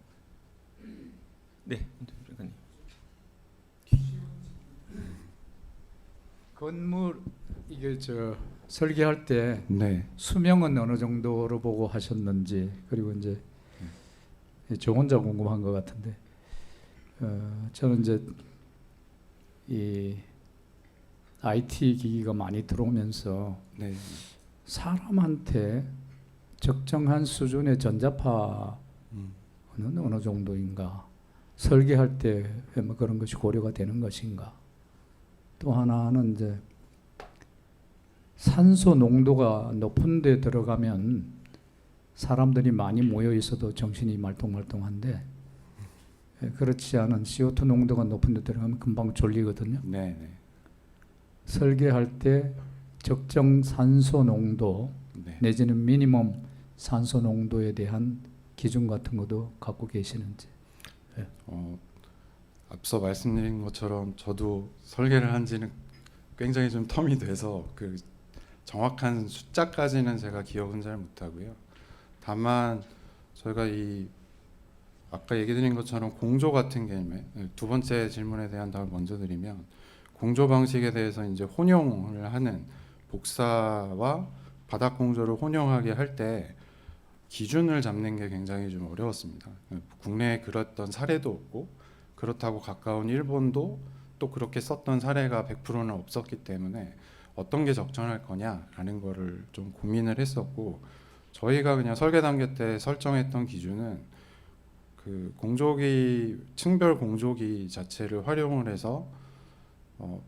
네, 작가님. 건물 이게 설계할 때 네, 수명은 어느 정도로 보고 하셨는지 그리고 이제 저 혼자 궁금한 것 같은데 저는 이제 이 IT 기기가 많이 들어오면서 네, 사람한테 적정한 수준의 전자파는 어느 정도인가 설계할 때 뭐 그런 것이 고려가 되는 것인가 또 하나는 이제 산소 농도가 높은 데 들어가면 사람들이 많이 모여 있어도 정신이 말똥말똥한데 그렇지 않은 CO2 농도가 높은 데 들어가면 금방 졸리거든요. 네, 네, 설계할 때 적정 산소 농도 네. 내지는 미니멈 산소 농도에 대한 기준 같은 것도 갖고 계시는지. 앞서 말씀드린 것처럼 저도 설계를 한 지는 굉장히 좀 텀이 돼서 그 정확한 숫자까지는 제가 기억은 잘 못하고요. 다만 저희가 이 아까 얘기 드린 것처럼 공조 같은 경우에 두 번째 질문에 대한 답을 먼저 드리면 공조 방식에 대해서 이제 혼용을 하는 복사와 바닥 공조를 혼용하게 할 때 기준을 잡는 게 굉장히 좀 어려웠습니다. 국내에 그랬던 사례도 없고 그렇다고 가까운 일본도 또 그렇게 썼던 사례가 100%는 없었기 때문에 어떤 게 적절할 거냐라는 거를 좀 고민을 했었고 저희가 그냥 설계 단계 때 설정했던 기준은 그 공조기 층별 공조기 자체를 활용을 해서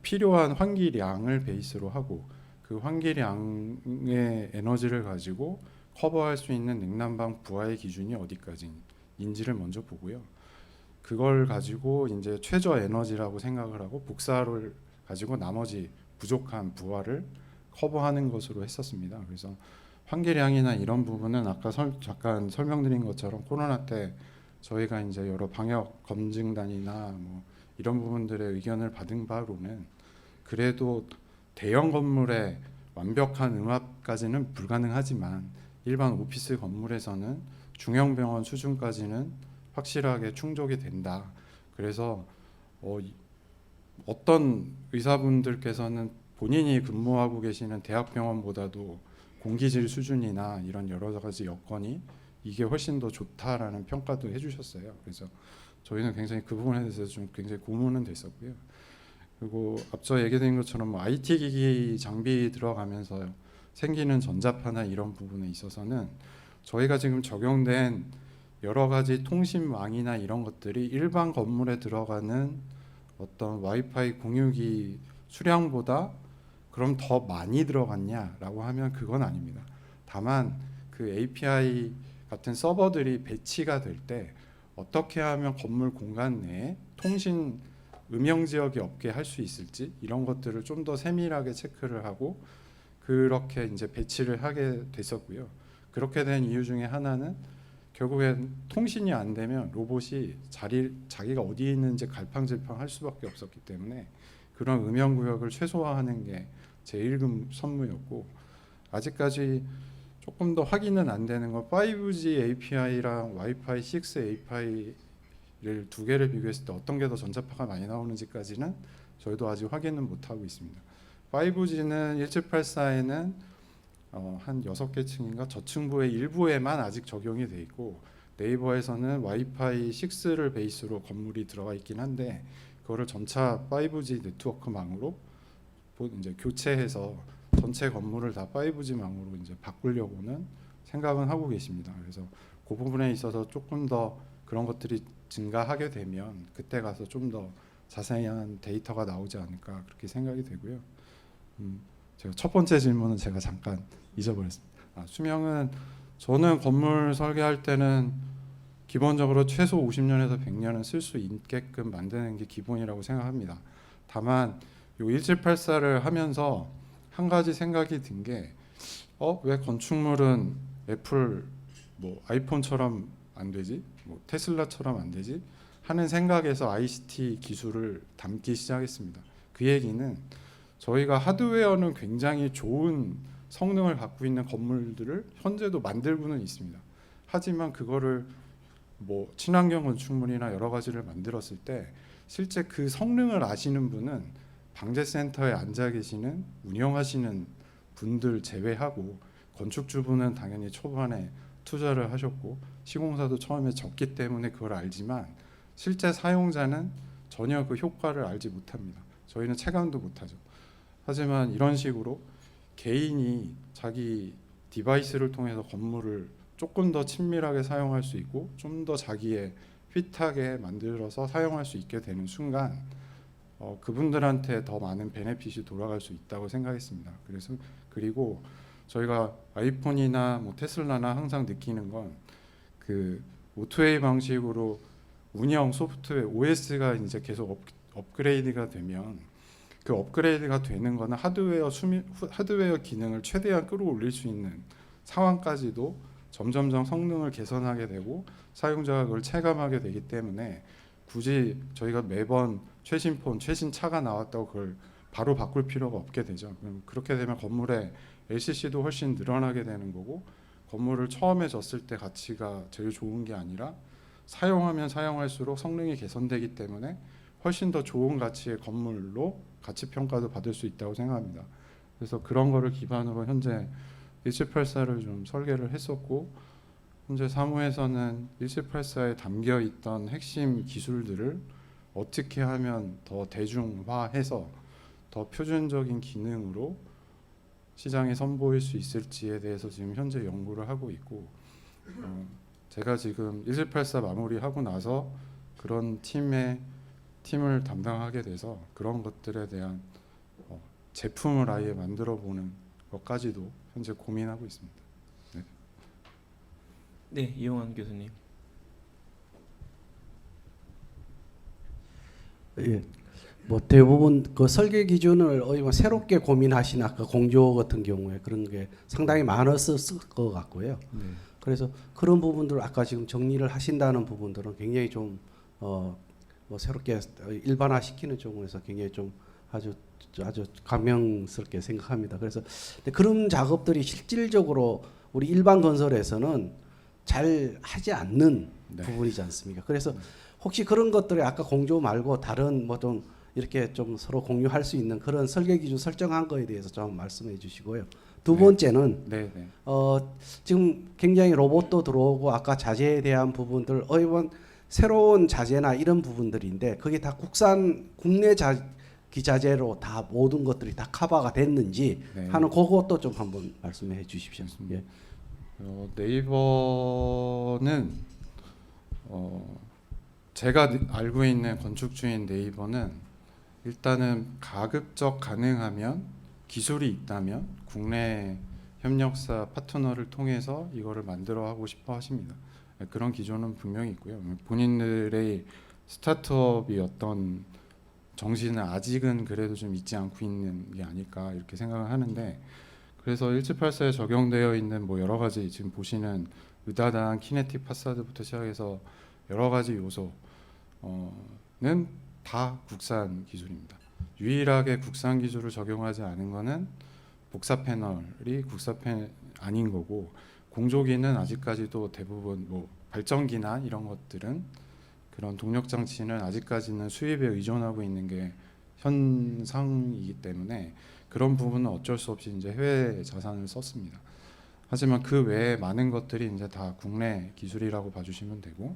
필요한 환기량을 베이스로 하고 그 환기량의 에너지를 가지고 커버할 수 있는 냉난방 부하의 기준이 어디까지인지를 먼저 보고요. 그걸 가지고 이제 최저 에너지라고 생각을 하고 복사를 가지고 나머지 부족한 부하를 커버하는 것으로 했었습니다. 그래서 환기량이나 이런 부분은 아까 잠깐 설명드린 것처럼 코로나 때 저희가 이제 여러 방역 검증단이나 뭐 이런 부분들의 의견을 받은 바로는 그래도 대형 건물의 완벽한 음압까지는 불가능하지만 일반 오피스 건물에서는 중형 병원 수준까지는 확실하게 충족이 된다. 그래서 어떤 의사분들께서는 본인이 근무하고 계시는 대학병원보다도 공기질 수준이나 이런 여러 가지 여건이 이게 훨씬 더 좋다라는 평가도 해주셨어요. 그래서 저희는 굉장히 그 부분에 대해서 좀 굉장히 고민은 됐었고요. 그리고 앞서 얘기드린 것처럼 뭐 IT 기기 장비 들어가면서 생기는 전자파나 이런 부분에 있어서는 저희가 지금 적용된 여러 가지 통신망이나 이런 것들이 일반 건물에 들어가는 어떤 와이파이 공유기 수량보다 그럼 더 많이 들어갔냐라고 하면 그건 아닙니다. 다만 그 API 같은 서버들이 배치가 될 때 어떻게 하면 건물 공간 내에 통신 음영 지역이 없게 할 수 있을지 이런 것들을 좀 더 세밀하게 체크를 하고 그렇게 이제 배치를 하게 됐었고요. 그렇게 된 이유 중에 하나는 결국엔 통신이 안 되면 로봇이 자기가 어디에 있는지 갈팡질팡할 수밖에 없었기 때문에 그런 음영 구역을 최소화하는 게 제일 큰 선무였고, 아직까지 조금 더 확인은 안 되는 건 5G API랑 와이파이 6 API를 두 개를 비교했을 때 어떤 게 더 전자파가 많이 나오는지까지는 저희도 아직 확인은 못 하고 있습니다. 5G는 1784에는 한 6개 층인가 저층부의 일부에만 아직 적용이 돼 있고, 네이버에서는 와이파이 6를 베이스로 건물이 들어가 있긴 한데 그거를 전차 5G 네트워크망으로 이제 교체해서 전체 건물을 다 5G망으로 이제 바꾸려고는 생각은 하고 계십니다. 그래서 그 부분에 있어서 조금 더 그런 것들이 증가하게 되면 그때 가서 좀 더 자세한 데이터가 나오지 않을까 그렇게 생각이 되고요. 제가 첫 번째 질문은 제가 잠깐 잊어버렸습니다. 수명은 저는 건물 설계할 때는 기본적으로 최소 50년에서 100년은 쓸 수 있게끔 만드는 게 기본이라고 생각합니다. 다만 요 1784를 하면서 한 가지 생각이 든 게 왜 건축물은 애플 뭐 아이폰처럼 안 되지? 뭐 테슬라처럼 안 되지? 하는 생각에서 ICT 기술을 담기 시작했습니다. 그 얘기는 저희가 하드웨어는 굉장히 좋은 성능을 갖고 있는 건물들을 현재도 만들고는 있습니다. 하지만 그거를 뭐 친환경 건축물이나 여러 가지를 만들었을 때 실제 그 성능을 아시는 분은 방재센터에 앉아 계시는 운영하시는 분들 제외하고 건축주분은 당연히 초반에 투자를 하셨고 시공사도 처음에 적기 때문에 그걸 알지만 실제 사용자는 전혀 그 효과를 알지 못합니다. 저희는 체감도 못하죠. 하지만 이런 식으로 개인이 자기 디바이스를 통해서 건물을 조금 더 친밀하게 사용할 수 있고 좀 더 자기의 핏하게 만들어서 사용할 수 있게 되는 순간 그분들한테 더 많은 베네핏이 돌아갈 수 있다고 생각했습니다. 그래서 그리고 저희가 아이폰이나 뭐 테슬라나 항상 느끼는 건 그 오토웨이 방식으로 운영 소프트웨어 OS가 이제 계속 업그레이드가 되면 그 업그레이드가 되는 거는 하드웨어 기능을 최대한 끌어올릴 수 있는 상황까지도 점점점 성능을 개선하게 되고 사용자가 그걸 체감하게 되기 때문에 굳이 저희가 매번 최신 폰, 최신 차가 나왔다고 그걸 바로 바꿀 필요가 없게 되죠. 그렇게 되면 건물의 LCC도 훨씬 늘어나게 되는 거고 건물을 처음에 졌을 때 가치가 제일 좋은 게 아니라 사용하면 사용할수록 성능이 개선되기 때문에 훨씬 더 좋은 가치의 건물로 가치 평가도 받을 수 있다고 생각합니다. 그래서 그런 거를 기반으로 현재 1784를 좀 설계를 했었고 현재 사무에서는 1784에 담겨 있던 핵심 기술들을 어떻게 하면 더 대중화해서 더 표준적인 기능으로 시장에 선보일 수 있을지에 대해서 지금 현재 연구를 하고 있고 제가 지금 1784 마무리하고 나서 그런 팀을 담당하게 돼서 그런 것들에 대한 제품을 아예 만들어 보는 것까지도 현재 고민하고 있습니다. 네. 네, 이용환 교수님. 예, 뭐 대부분 그 설계 기준을 새롭게 고민하신 아까 공조 같은 경우에 그런 게 상당히 많았을 것 같고요. 네. 그래서 그런 부분들 아까 지금 정리를 하신다는 부분들은 굉장히 좀 뭐 새롭게 일반화시키는 쪽에서 굉장히 좀 아주 감명스럽게 생각합니다. 그래서 그런 작업들이 실질적으로 우리 일반 건설에서는 잘 하지 않는 네. 부분이지 않습니까? 그래서 혹시 그런 것들이 아까 공조 말고 다른 뭐 좀 이렇게 좀 서로 공유할 수 있는 그런 설계 기준 설정한 거에 대해서 좀 말씀해 주시고요. 두 번째는 네, 네. 지금 굉장히 로봇도 들어오고 아까 자재에 대한 부분들 이번 새로운 자재나 이런 부분들인데 그게 다 국내 기자재로 다 모든 것들이 다 커버가 됐는지 네. 하는 그것도 좀 한번 말씀해 주십시오. 예. 네이버는 제가 알고 있는 건축주인 네이버는 일단은 가급적 가능하면 기술이 있다면 국내 협력사 파트너를 통해서 이거를 만들어 하고 싶어 하십니다. 그런 기조는 분명히 있고요. 본인들의 스타트업이 어떤 정신은 아직은 그래도 좀 잊지 않고 있는 게 아닐까 이렇게 생각을 하는데, 그래서 1784에 적용되어 있는 뭐 여러 가지 지금 보시는 의다단 키네틱 파사드부터 시작해서 여러 가지 요소는 다 국산 기술입니다. 유일하게 국산 기술을 적용하지 않은 거는 복사 패널이 국산 아닌 거고, 공조기는 아직까지도 대부분 뭐 발전기나 이런 것들은 그런 동력 장치는 아직까지는 수입에 의존하고 있는 게 현상이기 때문에 그런 부분은 어쩔 수 없이 이제 해외 자산을 썼습니다. 하지만 그 외에 많은 것들이 이제 다 국내 기술이라고 봐주시면 되고,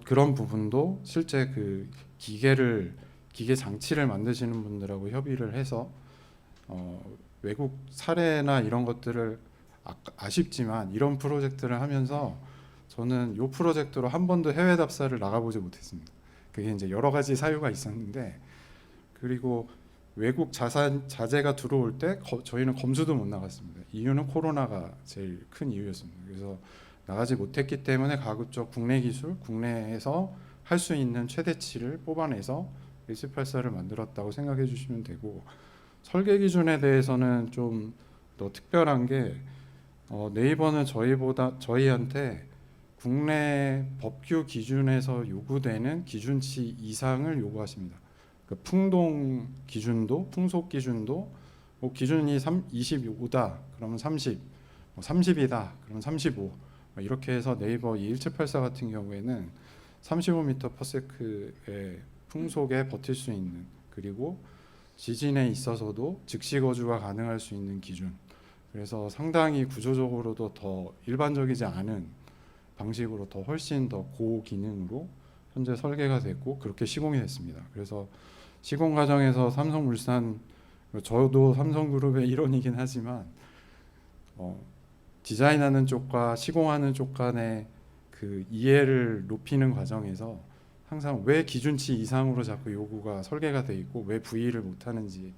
그런 부분도 실제 그 기계 장치를 만드시는 분들하고 협의를 해서 외국 사례나 이런 것들을 아쉽지만 이런 프로젝트를 하면서 저는 이 프로젝트로 한 번도 해외 답사를 나가보지 못했습니다. 그게 이제 여러 가지 사유가 있었는데, 그리고 외국 자재가 들어올 때 저희는 검수도 못 나갔습니다. 이유는 코로나가 제일 큰 이유였습니다. 그래서 나가지 못했기 때문에 가급적 국내 기술, 국내에서 할 수 있는 최대치를 뽑아내서 1784를 만들었다고 생각해 주시면 되고, 설계 기준에 대해서는 좀 더 특별한 게 네이버는 저희한테 국내 법규 기준에서 요구되는 기준치 이상을 요구하십니다. 그러니까 풍동 기준도, 풍속 기준도 뭐 기준이 25다 그러면 30, 30이다 그러면 35 이렇게 해서 네이버 이 1784 같은 경우에는 35m/s의 풍속에 버틸 수 있는, 그리고 지진에 있어서도 즉시 거주가 가능할 수 있는 기준, 그래서 상당히 구조적으로도 더 일반적이지 않은 방식으로 더 훨씬 더 고기능으로 현재 설계가 됐고 그렇게 시공이 됐습니다. 그래서 시공 과정에서 삼성물산, 저도 삼성그룹의 일원이긴 하지만 디자인하는 쪽과 시공하는 쪽 간의 그 이해를 높이는 과정에서 항상 왜 기준치 이상으로 자꾸 요구가 설계가 돼 있고 왜 부의를 못하는지에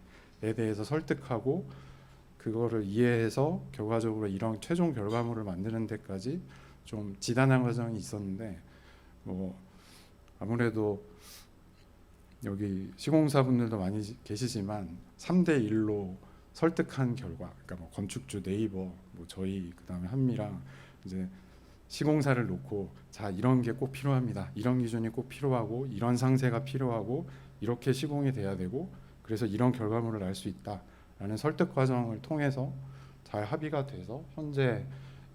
대해서 설득하고 그거를 이해해서 결과적으로 이런 최종 결과물을 만드는 데까지 좀 지단한 과정이 있었는데, 뭐 아무래도 여기 시공사분들도 많이 계시지만 3대 1로 설득한 결과, 그러니까 뭐 건축주 네이버, 뭐 저희 그다음에 한미랑 이제 시공사를 놓고 자 이런 게 꼭 필요합니다. 이런 기준이 꼭 필요하고 이런 상세가 필요하고 이렇게 시공이 돼야 되고 그래서 이런 결과물을 날 수 있다라는 설득 과정을 통해서 잘 합의가 돼서 현재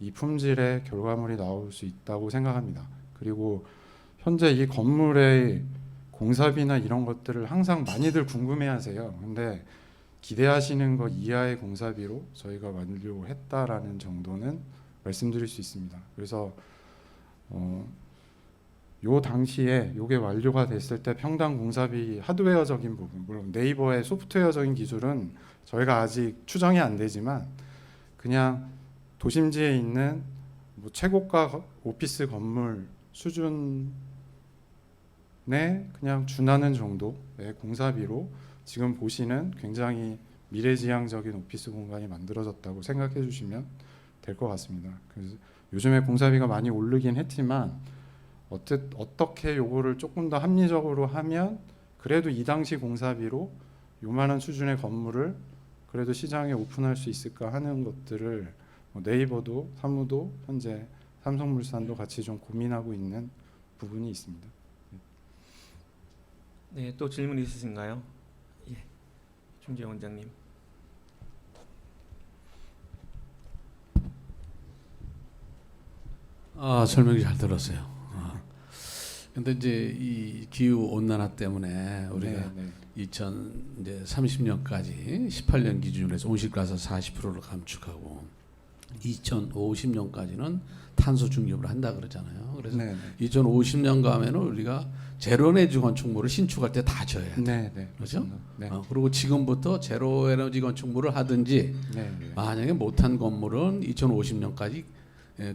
이 품질의 결과물이 나올 수 있다고 생각합니다. 그리고 현재 이 건물의 공사비나 이런 것들을 항상 많이들 궁금해하세요. 근데 기대하시는 것 이하의 공사비로 저희가 완료했다라는 정도는 말씀드릴 수 있습니다. 그래서 요 당시에 요게 완료가 됐을 때 평당 공사비 하드웨어적인 부분, 물론 네이버의 소프트웨어적인 기술은 저희가 아직 추정이 안 되지만 그냥 도심지에 있는 뭐 최고가 오피스 건물 수준에 그냥 준하는 정도의 공사비로 지금 보시는 굉장히 미래지향적인 오피스 공간이 만들어졌다고 생각해 주시면 될 것 같습니다. 그래서 요즘에 공사비가 많이 오르긴 했지만 어떻게 요거를 조금 더 합리적으로 하면 그래도 이 당시 공사비로 요만한 수준의 건물을 그래도 시장에 오픈할 수 있을까 하는 것들을 네이버도 사무도 현재 삼성물산도 같이 좀 고민하고 있는 부분이 있습니다. 네, 또 질문 있으신가요? 예, 총재 원장님. 설명 잘 들었어요. 근데 이제 이 기후 온난화 때문에 우리가 2030년까지 18년 기준으로 해서 온실가스 40%를 감축하고 2050년까지는 탄소 중립을 한다 그러잖아요. 그래서 2050년 가면은 우리가 제로 에너지 건축물을 신축할 때 다 져야 돼. 그렇죠? 네. 그리고 지금부터 제로 에너지 건축물을 하든지 만약에 못한 건물은 2050년까지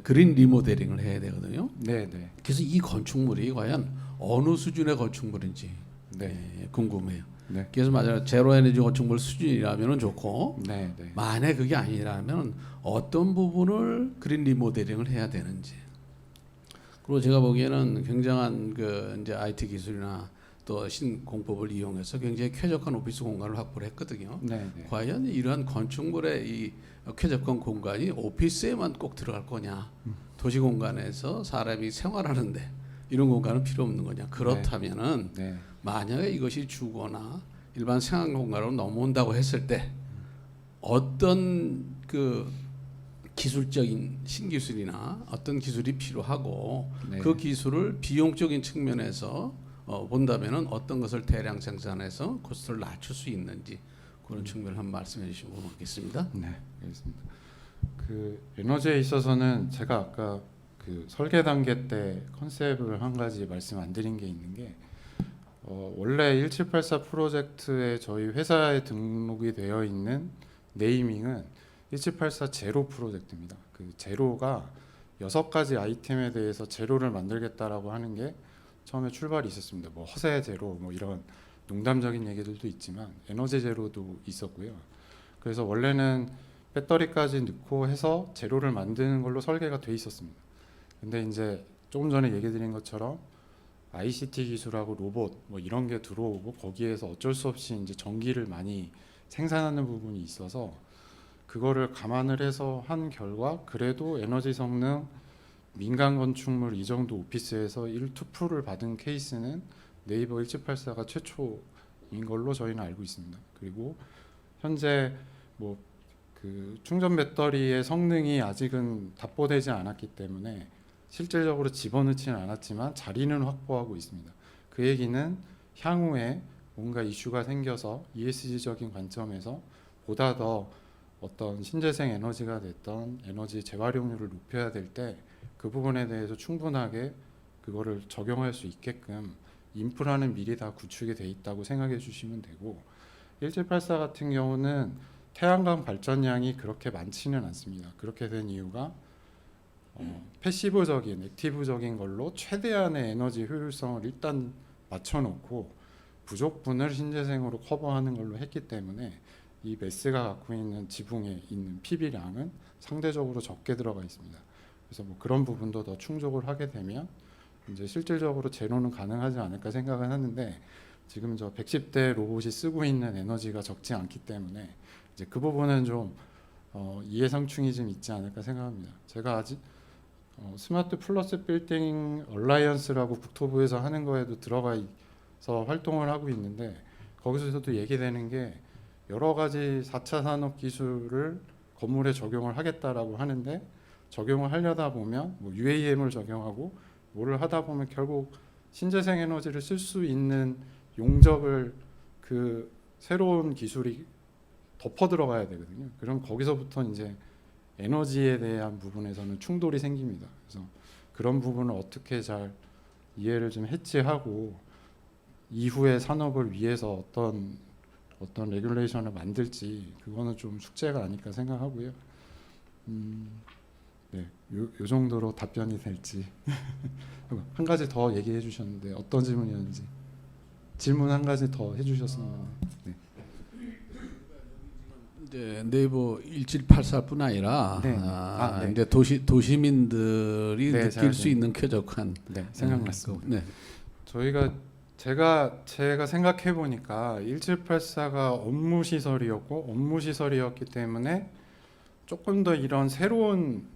그린 리모델링을 해야 되거든요. 네, 네, 그래서 이 건축물이 과연 어느 수준의 건축물인지 네, 궁금해요. 네, 그래서 만약 제로 에너지 건축물 수준이라면 좋고 네, 네. 만약 그게 아니라면 어떤 부분을 그린 리모델링을 해야 되는지. 그리고 제가 보기에는 굉장한 그 이제 IT 기술이나 또 신공법을 이용해서 굉장히 쾌적한 오피스 공간을 확보를 했거든요. 네, 네. 과연 이러한 건축물의 이 쾌적한 공간이 오피스에만 꼭 들어갈 거냐? 도시 공간에서 사람이 생활하는데 이런 공간은 필요 없는 거냐? 그렇다면은 네. 만약에 이것이 주거나 일반 생활 공간으로 넘어온다고 했을 때 어떤 그 기술적인 신기술이나 어떤 기술이 필요하고 네. 그 기술을 비용적인 측면에서 본다면은 어떤 것을 대량 생산해서 코스트를 낮출 수 있는지 그런 측면을 한번 말씀해 주시면 고맙겠습니다. 네, 알겠습니다. 그 에너지에 있어서는 제가 아까 그 설계 단계 때 컨셉을 한 가지 말씀 안 드린 게 있는 게 원래 1784 프로젝트에 저희 회사에 등록이 되어 있는 네이밍은 1784 제로 프로젝트입니다. 그 제로가 6가지 아이템에 대해서 제로를 만들겠다라고 하는 게 처음에 출발이 있었습니다. 뭐 허세 제로 뭐 이런 농담적인 얘기들도 있지만 에너지 제로도 있었고요. 그래서 원래는 배터리까지 넣고 해서 제로를 만드는 걸로 설계가 돼 있었습니다. 근데 이제 조금 전에 얘기 드린 것처럼 ICT 기술하고 로봇 뭐 이런 게 들어오고 거기에서 어쩔 수 없이 이제 전기를 많이 생산하는 부분이 있어서 그거를 감안을 해서 한 결과 그래도 에너지 성능 민간 건축물 이 정도 오피스에서 1-2%를 받은 케이스는 네이버 1784가 최초인 걸로 저희는 알고 있습니다. 그리고 현재 뭐 그 충전 배터리의 성능이 아직은 답보되지 않았기 때문에 실질적으로 집어넣지는 않았지만 자리는 확보하고 있습니다. 그 얘기는 향후에 뭔가 이슈가 생겨서 ESG적인 관점에서 보다 더 어떤 신재생 에너지가 됐던 에너지 재활용률을 높여야 될 때 그 부분에 대해서 충분하게 그거를 적용할 수 있게끔 인프라는 미리 다 구축이 돼 있다고 생각해 주시면 되고 1784 같은 경우는 태양광 발전량이 그렇게 많지는 않습니다. 그렇게 된 이유가 패시브적인, 액티브적인 걸로 최대한의 에너지 효율성을 일단 맞춰놓고 부족분을 신재생으로 커버하는 걸로 했기 때문에 이 메스가 갖고 있는 지붕에 있는 PB량은 상대적으로 적게 들어가 있습니다. 그래서 뭐 그런 부분도 더 충족을 하게 되면 이제 실질적으로 제로는 가능하지 않을까 생각은 하는데 지금 저 110대 로봇이 쓰고 있는 에너지가 적지 않기 때문에 이제 그 부분은 좀 이해상충이 좀 있지 않을까 생각합니다. 제가 아직 스마트 플러스 빌딩 얼라이언스라고 국토부에서 하는 거에도 들어가서 활동을 하고 있는데 거기서도 얘기되는 게 여러 가지 4차 산업 기술을 건물에 적용을 하겠다라고 하는데 적용을 하려다 보면 뭐 UAM을 적용하고 뭐를 하다 보면 결국 신재생 에너지를 쓸 수 있는 용적을 그 새로운 기술이 덮어 들어가야 되거든요. 그럼 거기서부터 이제 에너지에 대한 부분에서는 충돌이 생깁니다. 그래서 그런 부분을 어떻게 잘 이해를 좀 해치하고 이후의 산업을 위해서 어떤 레귤레이션을 만들지 그거는 좀 숙제가 아닐까 생각하고요. 네, 요 정도로 답변이 될지 한 가지 더 얘기해 주셨는데 어떤 질문이었는지 질문 한 가지 더 해주셨으면. 네. 이제 네이버 1784뿐 아니라 네. 네. 이제 도시민들이 네, 느낄 수 있는 쾌적한 네, 생각났습니다. 네. 저희가 제가 생각해 보니까 1784가 업무 시설이었기 때문에 조금 더 이런 새로운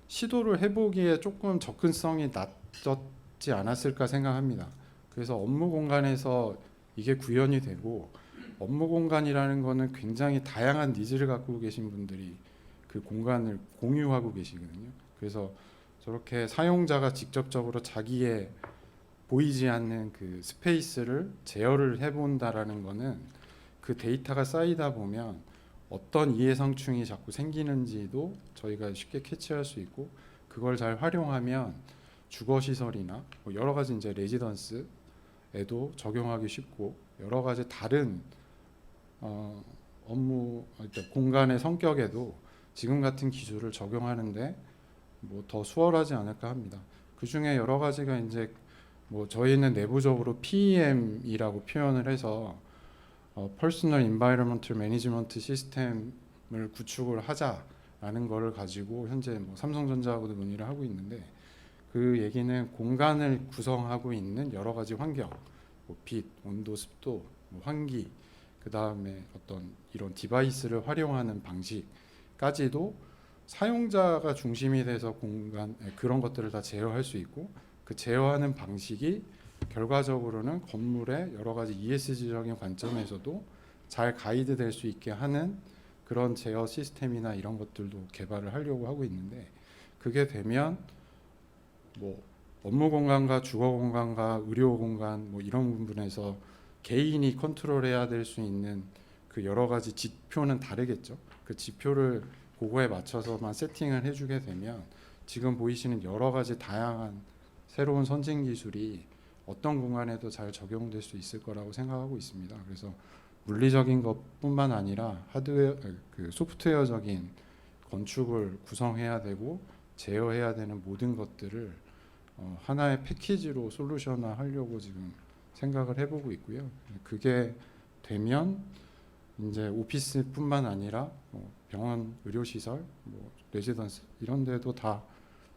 시도를 해보기에 조금 접근성이 낮았지 않았을까 생각합니다. 그래서 업무 공간에서 이게 구현이 되고 업무 공간이라는 거는 굉장히 다양한 니즈를 갖고 계신 분들이 그 공간을 공유하고 계시거든요. 그래서 저렇게 사용자가 직접적으로 자기의 보이지 않는 그 스페이스를 제어를 해본다라는 거는 그 데이터가 쌓이다 보면 어떤 이해상충이 자꾸 생기는지도 저희가 쉽게 캐치할 수 있고 그걸 잘 활용하면 주거시설이나 뭐 여러 가지 이제 레지던스에도 적용하기 쉽고 여러 가지 다른 업무 공간의 성격에도 지금 같은 기술을 적용하는데 뭐 더 수월하지 않을까 합니다. 그 중에 여러 가지가 이제 뭐 저희는 내부적으로 PEM이라고 표현을 해서 Personal Environmental Management 시스템을 구축을 하자라는 거를 가지고 현재 뭐 삼성전자하고도 논의를 하고 있는데, 그 얘기는 공간을 구성하고 있는 여러 가지 환경, 뭐 빛, 온도, 습도, 뭐 환기, 그 다음에 어떤 이런 디바이스를 활용하는 방식까지도 사용자가 중심이 돼서 공간 그런 것들을 다 제어할 수 있고, 그 제어하는 방식이 결과적으로는 건물의 여러 가지 ESG적인 관점에서도 잘 가이드 될 수 있게 하는 그런 제어 시스템이나 이런 것들도 개발을 하려고 하고 있는데, 그게 되면 뭐 업무 공간과 주거 공간과 의료 공간 뭐 이런 부분에서 개인이 컨트롤해야 될 수 있는 그 여러 가지 지표는 다르겠죠. 그 지표를 그거에 맞춰서만 세팅을 해주게 되면 지금 보이시는 여러 가지 다양한 새로운 선진 기술이 어떤 공간에도 잘 적용될 수 있을 거라고 생각하고 있습니다. 그래서 물리적인 것뿐만 아니라 하드웨어, 그 소프트웨어적인 건축을 구성해야 되고 제어해야 되는 모든 것들을 하나의 패키지로 솔루션화 하려고 지금 생각을 해보고 있고요. 그게 되면 이제 오피스뿐만 아니라 병원, 의료시설, 뭐 레지던스 이런 데도 다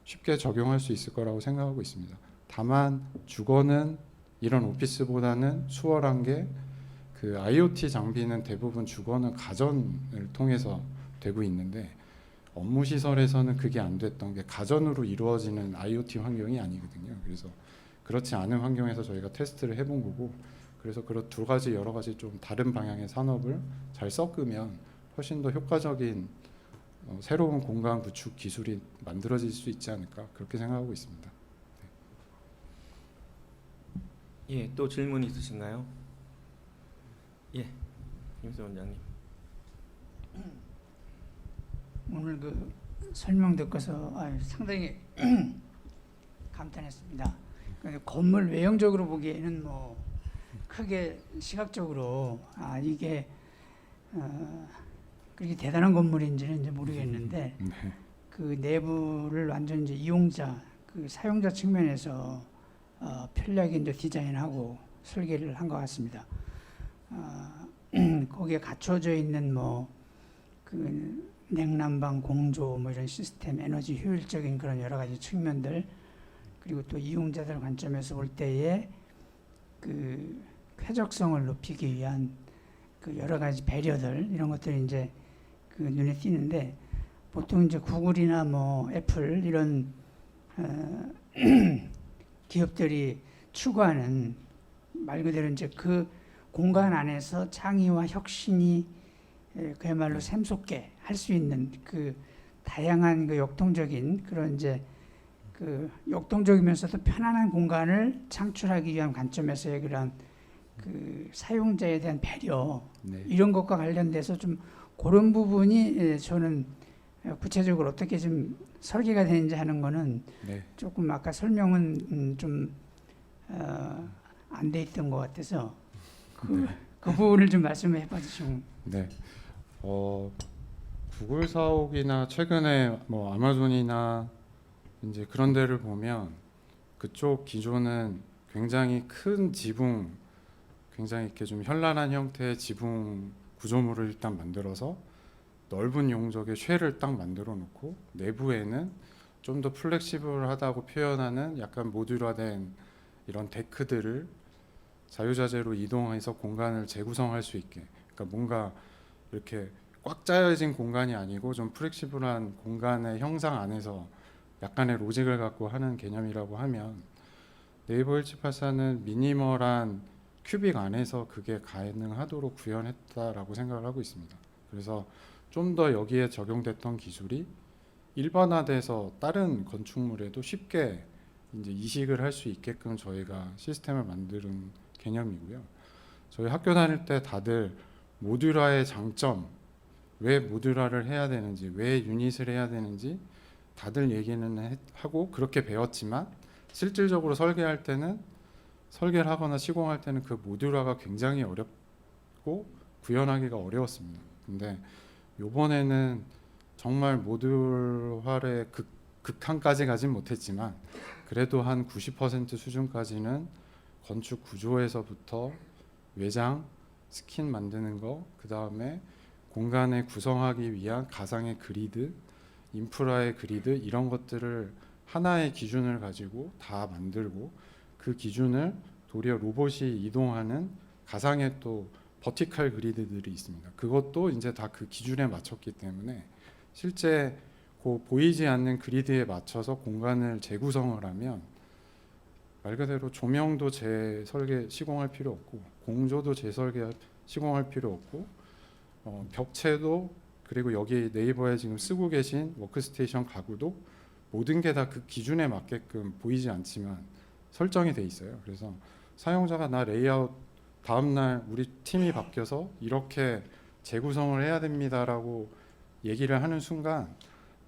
쉽게 적용할 수 있을 거라고 생각하고 있습니다. 다만 주거는 이런 오피스보다는 수월한 게 그 IoT 장비는 대부분 주거는 가전을 통해서 되고 있는데, 업무 시설에서는 그게 안 됐던 게 가전으로 이루어지는 IoT 환경이 아니거든요. 그래서 그렇지 않은 환경에서 저희가 테스트를 해본 거고, 그래서 그런 두 가지 여러 가지 좀 다른 방향의 산업을 잘 섞으면 훨씬 더 효과적인 새로운 공간 구축 기술이 만들어질 수 있지 않을까, 그렇게 생각하고 있습니다. 예, 또 질문 있으신가요? 예, 김수 원장님. 오늘 그 설명 듣고서 상당히 감탄했습니다. 근데 건물 외형적으로 보기에는 뭐 크게 시각적으로 이게 그렇게 대단한 건물인지는 이제 모르겠는데, 네. 그 내부를 완전 이제 이용자, 그 사용자 측면에서 편리하게 이제 디자인하고 설계를 한 것 같습니다. 거기에 갖춰져 있는 뭐 그 냉난방, 공조 뭐 이런 시스템, 에너지 효율적인 그런 여러 가지 측면들, 그리고 또 이용자들 관점에서 볼 때에 그 쾌적성을 높이기 위한 그 여러 가지 배려들, 이런 것들이 이제 그 눈에 띄는데, 보통 이제 구글이나 뭐 애플 이런 기업들이 추구하는 말 그대로 이제 그 공간 안에서 창의와 혁신이 그야말로 샘솟게 할 수 있는 그 다양한 그 역동적인 그런 이제 그 역동적이면서도 편안한 공간을 창출하기 위한 관점에서의 그런 그 사용자에 대한 배려, 네. 이런 것과 관련돼서 좀 그런 부분이 저는 구체적으로 어떻게 좀 설계가 되는지 하는 거는 네. 조금 아까 설명은 좀 안 돼 있던 것 같아서 그 부분을 좀 말씀해 봐주시면. 네. 구글 사옥이나 최근에 뭐 아마존이나 이제 그런 데를 보면 그쪽 기존은 굉장히 큰 지붕, 굉장히 이렇게 좀 현란한 형태의 지붕 구조물을 일단 만들어서 넓은 용적의 쉘을 딱 만들어 놓고, 내부에는 좀 더 플렉시블하다고 표현하는 약간 모듈화된 이런 데크들을 자유자재로 이동해서 공간을 재구성할 수 있게, 그러니까 뭔가 이렇게 꽉 짜여진 공간이 아니고 좀 플렉시블한 공간의 형상 안에서 약간의 로직을 갖고 하는 개념이라고 하면, 네이버 1784는 미니멀한 큐빅 안에서 그게 가능하도록 구현했다라고 생각을 하고 있습니다. 그래서 좀 더 여기에 적용됐던 기술이 일반화돼서 다른 건축물에도 쉽게 이제 이식을 할 수 있게끔 저희가 시스템을 만드는 개념이고요. 저희 학교 다닐 때 다들 모듈화의 장점, 왜 모듈화를 해야 되는지, 왜 유닛을 해야 되는지 다들 얘기는 하고 그렇게 배웠지만, 실질적으로 설계할 때는, 설계를 하거나 시공할 때는 그 모듈화가 굉장히 어렵고 구현하기가 어려웠습니다. 근데 이번에는 정말 모듈화의 극한까지 가진 못했지만 그래도 한 90% 수준까지는 건축 구조에서부터 외장, 스킨 만드는 거, 그 다음에 공간을 구성하기 위한 가상의 그리드, 인프라의 그리드 이런 것들을 하나의 기준을 가지고 다 만들고 그 기준을 도리어 로봇이 이동하는 가상의 또 버티컬 그리드들이 있습니다. 그것도 이제 다 그 기준에 맞췄기 때문에 실제 그 보이지 않는 그리드에 맞춰서 공간을 재구성을 하면 말 그대로 조명도 재설계 시공할 필요 없고 공조도 재설계 시공할 필요 없고 벽체도 그리고 여기 네이버에 지금 쓰고 계신 워크스테이션 가구도 모든 게 다 그 기준에 맞게끔 보이지 않지만 설정이 돼 있어요. 그래서 사용자가 나 레이아웃 다음날 우리 팀이 바뀌어서 이렇게 재구성을 해야 됩니다라고 얘기를 하는 순간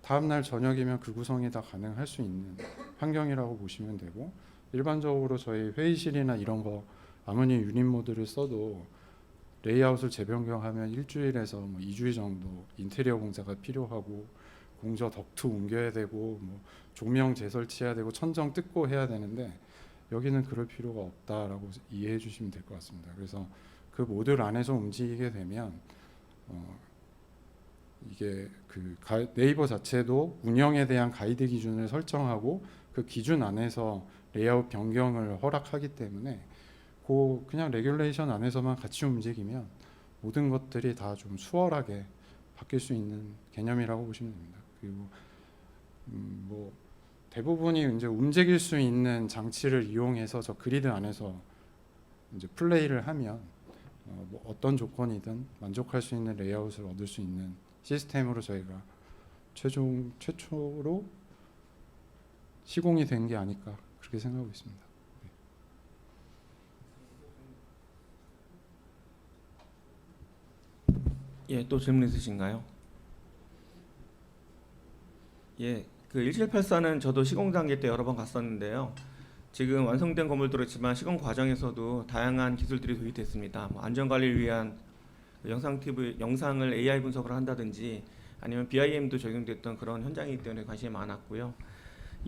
다음날 저녁이면 그 구성이 다 가능할 수 있는 환경이라고 보시면 되고 일반적으로 저희 회의실이나 이런 거 아무리 유닛 모드를 써도 레이아웃을 재변경하면 일주일에서 뭐 2주일 정도 인테리어 공사가 필요하고 공저 덕트 옮겨야 되고 뭐 조명 재설치해야 되고 천정 뜯고 해야 되는데 여기는 그럴 필요가 없다라고 이해해 주시면 될 것 같습니다. 그래서 그 모듈 안에서 움직이게 되면 이게 그 네이버 자체도 운영에 대한 가이드 기준을 설정하고 그 기준 안에서 레이아웃 변경을 허락하기 때문에 그 그냥 레귤레이션 안에서만 같이 움직이면 모든 것들이 다 좀 수월하게 바뀔 수 있는 개념이라고 보시면 됩니다. 그리고 뭐 대부분이 이제 움직일 수 있는 장치를 이용해서 저 그리드 안에서 이제 플레이를 하면 뭐 어떤 조건이든 만족할 수 있는 레이아웃을 얻을 수 있는 시스템으로 저희가 최초로 시공이 된 게 아닐까 그렇게 생각하고 있습니다. 예, 또 질문 있으신가요? 예, 그 1784는 저도 시공 단계 때 여러 번 갔었는데요. 지금 완성된 건물도 그렇지만 시공 과정에서도 다양한 기술들이 도입됐습니다. 뭐 안전 관리를 위한 영상을 AI 분석을 한다든지 아니면 BIM도 적용됐던 그런 현장이기 때문에 관심이 많았고요.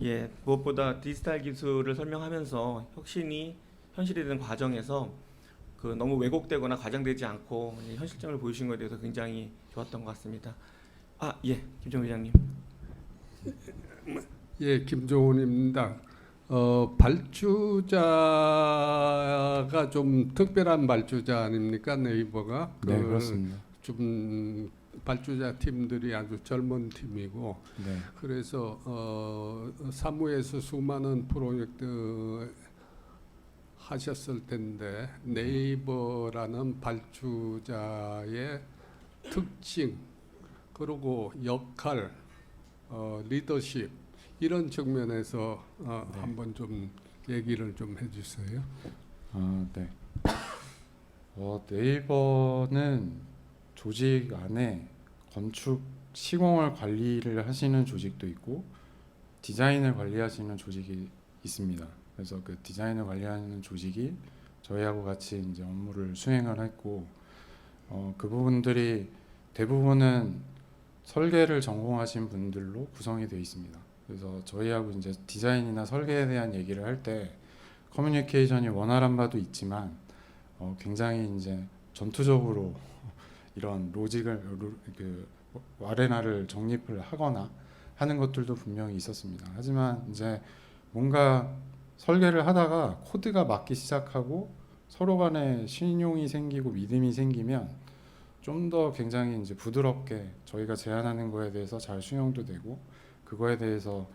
예, 무엇보다 디지털 기술을 설명하면서 혁신이 현실이 되는 과정에서 그 너무 왜곡되거나 과장되지 않고 현실성을 보여주신 것에 대해서 굉장히 좋았던 것 같습니다. 아, 예, 김정우 회장님. 예, 김종훈입니다. 발주자가 좀 특별한 발주자 아닙니까? 네이버가. 네, 그렇습니다. 좀 발주자 팀들이 아주 젊은 팀이고 네. 그래서 사무에서 수많은 프로젝트 하셨을 텐데 네이버라는 발주자의 특징 그리고 역할 리더십 이런 측면에서 한번 좀 얘기를 좀 해주세요. 네. 네이버는 조직 안에 건축 시공을 관리를 하시는 조직도 있고 디자인을 관리하시는 조직이 있습니다. 그래서 그 디자인을 관리하는 조직이 저희하고 같이 이제 업무를 수행을 했고 그 부분들이 대부분은 설계를 전공하신 분들로 구성이 되어 있습니다. 그래서 저희하고 이제 디자인이나 설계에 대한 얘기를 할 때 커뮤니케이션이 원활한 바도 있지만 굉장히 이제 전투적으로 이런 그 아레나를 정립을 하거나 하는 것들도 분명히 있었습니다. 하지만 이제 뭔가 설계를 하다가 코드가 맞기 시작하고 서로 간에 신용이 생기고 믿음이 생기면 좀 더 굉장히 이제 부드럽게 저희가 제안하는 거에 대해서 잘 수용도 되고 그거에 대해서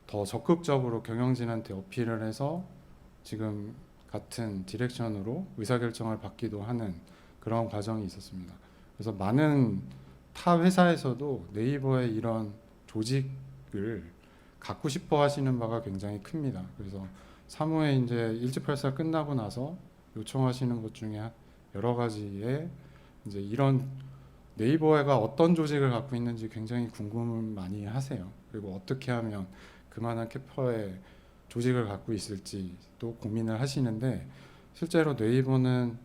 더 적극적으로 경영진한테 어필을 해서 지금 같은 디렉션으로 의사결정을 받기도 하는 그런 과정이 있었습니다. 그래서 많은 타 회사에서도 네이버의 이런 조직을 갖고 싶어 하시는 바가 굉장히 큽니다. 그래서 사무에 이제 1784 끝나고 나서 요청하시는 것 중에 여러 가지의 이제 이런 네이버가 어떤 조직을 갖고 있는지 굉장히 궁금을 많이 하세요. 그리고 어떻게 하면 그만한 캐퍼의 조직을 갖고 있을지 또 고민을 하시는데 실제로 네이버는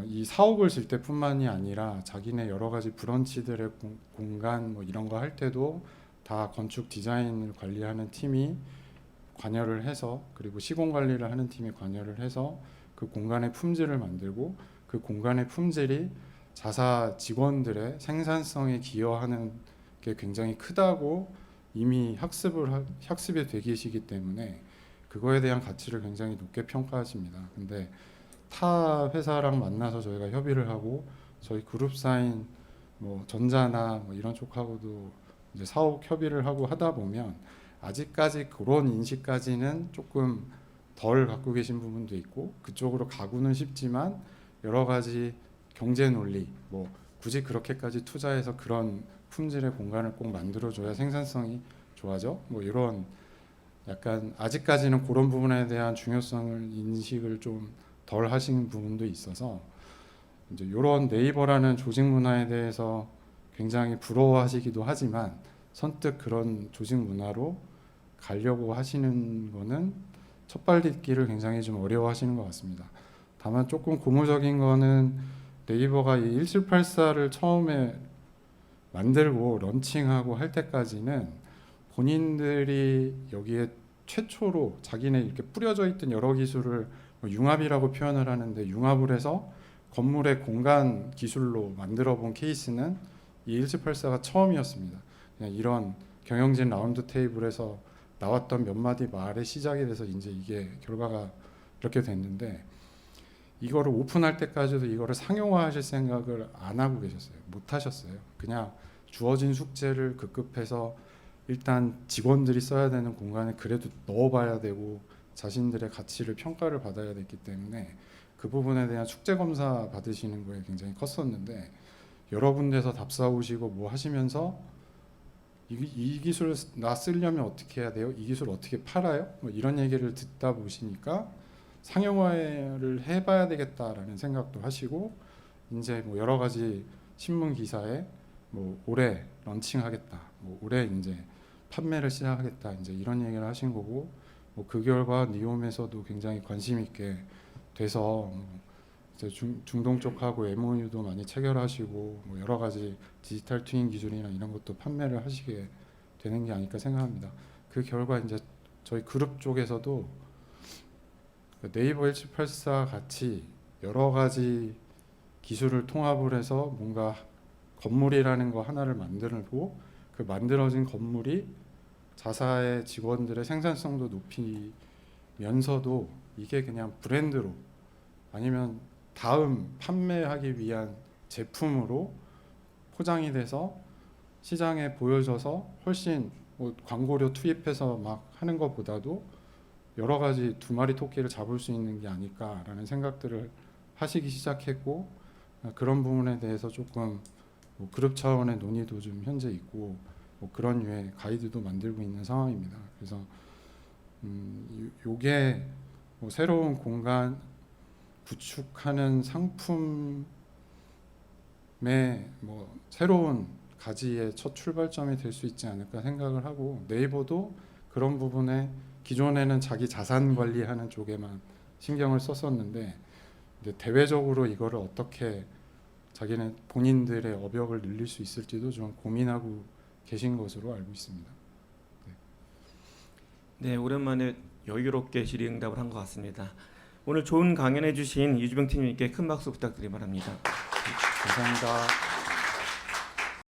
이 사옥을 질 때뿐만이 아니라 자기네 여러 가지 브런치들의 공간 뭐 이런 거 할 때도 다 건축 디자인을 관리하는 팀이 관여를 해서, 그리고 시공 관리를 하는 팀이 관여를 해서 그 공간의 품질을 만들고, 그 공간의 품질이 자사 직원들의 생산성에 기여하는 게 굉장히 크다고 이미 학습이 되 계시기 때문에 그거에 대한 가치를 굉장히 높게 평가하십니다. 근데 타 회사랑 만나서 저희가 협의를 하고, 저희 그룹사인 뭐 전자나 뭐 이런 쪽하고도 이제 사업 협의를 하고 하다 보면 아직까지 그런 인식까지는 조금 덜 갖고 계신 부분도 있고, 그쪽으로 가고는 싶지만 여러 가지 경제 논리, 뭐 굳이 그렇게까지 투자해서 그런 품질의 공간을 꼭 만들어줘야 생산성이 좋아져? 뭐 이런 약간 아직까지는 그런 부분에 대한 중요성을 인식을 좀 덜 하신 부분도 있어서 이제 이런 네이버라는 조직 문화에 대해서 굉장히 부러워하시기도 하지만 선뜻 그런 조직 문화로 가려고 하시는 거는 첫발딛기를 굉장히 좀 어려워하시는 것 같습니다. 다만 조금 고무적인 거는 네이버가 이 1784를 처음에 만들고 런칭하고 할 때까지는 본인들이 여기에 최초로 자기네 이렇게 뿌려져 있던 여러 기술을 뭐 융합이라고 표현을 하는데, 융합을 해서 건물의 공간 기술로 만들어 본 케이스는 이 1784가 처음이었습니다. 그냥 이런 경영진 라운드 테이블에서 나왔던 몇 마디 말에 시작이 돼서 이제 이게 결과가 이렇게 됐는데, 이거를 오픈할 때까지도 이거를 상용화하실 생각을 안 하고 계셨어요. 못 하셨어요. 그냥 주어진 숙제를 급급해서 일단 직원들이 써야 되는 공간에 그래도 넣어봐야 되고 자신들의 가치를 평가를 받아야 됐기 때문에 그 부분에 대한 숙제 검사 받으시는 거에 굉장히 컸었는데, 여러 군데서 답사 오시고 뭐 하시면서 이 기술 나 쓰려면 어떻게 해야 돼요? 이 기술 어떻게 팔아요? 뭐 이런 얘기를 듣다 보시니까 상용화를 해봐야 되겠다라는 생각도 하시고, 이제 뭐 여러 가지 신문 기사에 뭐 올해 런칭하겠다, 뭐 올해 이제 판매를 시작하겠다, 이제 이런 얘기를 하신 거고, 뭐 그 결과 니옴에서도 굉장히 관심 있게 돼서 이제 중동 쪽하고 MOU도 많이 체결하시고, 뭐 여러 가지 디지털 트윈 기술이나 이런 것도 판매를 하시게 되는 게 아닐까 생각합니다. 그 결과 이제 저희 그룹 쪽에서도 네이버 1784 같이 여러 가지 기술을 통합을 해서 뭔가 건물이라는 거 하나를 만들고, 그 만들어진 건물이 자사의 직원들의 생산성도 높이면서도 이게 그냥 브랜드로 아니면 다음 판매하기 위한 제품으로 포장이 돼서 시장에 보여져서 훨씬 뭐 광고료 투입해서 막 하는 것보다도 여러 가지 두 마리 토끼를 잡을 수 있는 게 아닐까라는 생각들을 하시기 시작했고, 그런 부분에 대해서 조금 뭐 그룹 차원의 논의도 좀 현재 있고, 뭐 그런 류의 가이드도 만들고 있는 상황입니다. 그래서 요게 뭐 새로운 공간 구축하는 상품의 뭐 새로운 가지의 첫 출발점이 될 수 있지 않을까 생각을 하고, 네이버도 그런 부분에 기존에는 자기 자산 관리하는 쪽에만 신경을 썼었는데, 이제 대외적으로 이거를 어떻게 자기는 본인들의 업역을 늘릴 수 있을지도 좀 고민하고 계신 것으로 알고 있습니다. 네, 오랜만에 여유롭게 질의응답을 한 것 같습니다. 오늘 좋은 강연해 주신 이주병 팀장님께 큰 박수 부탁드리기 바랍니다. 감사합니다.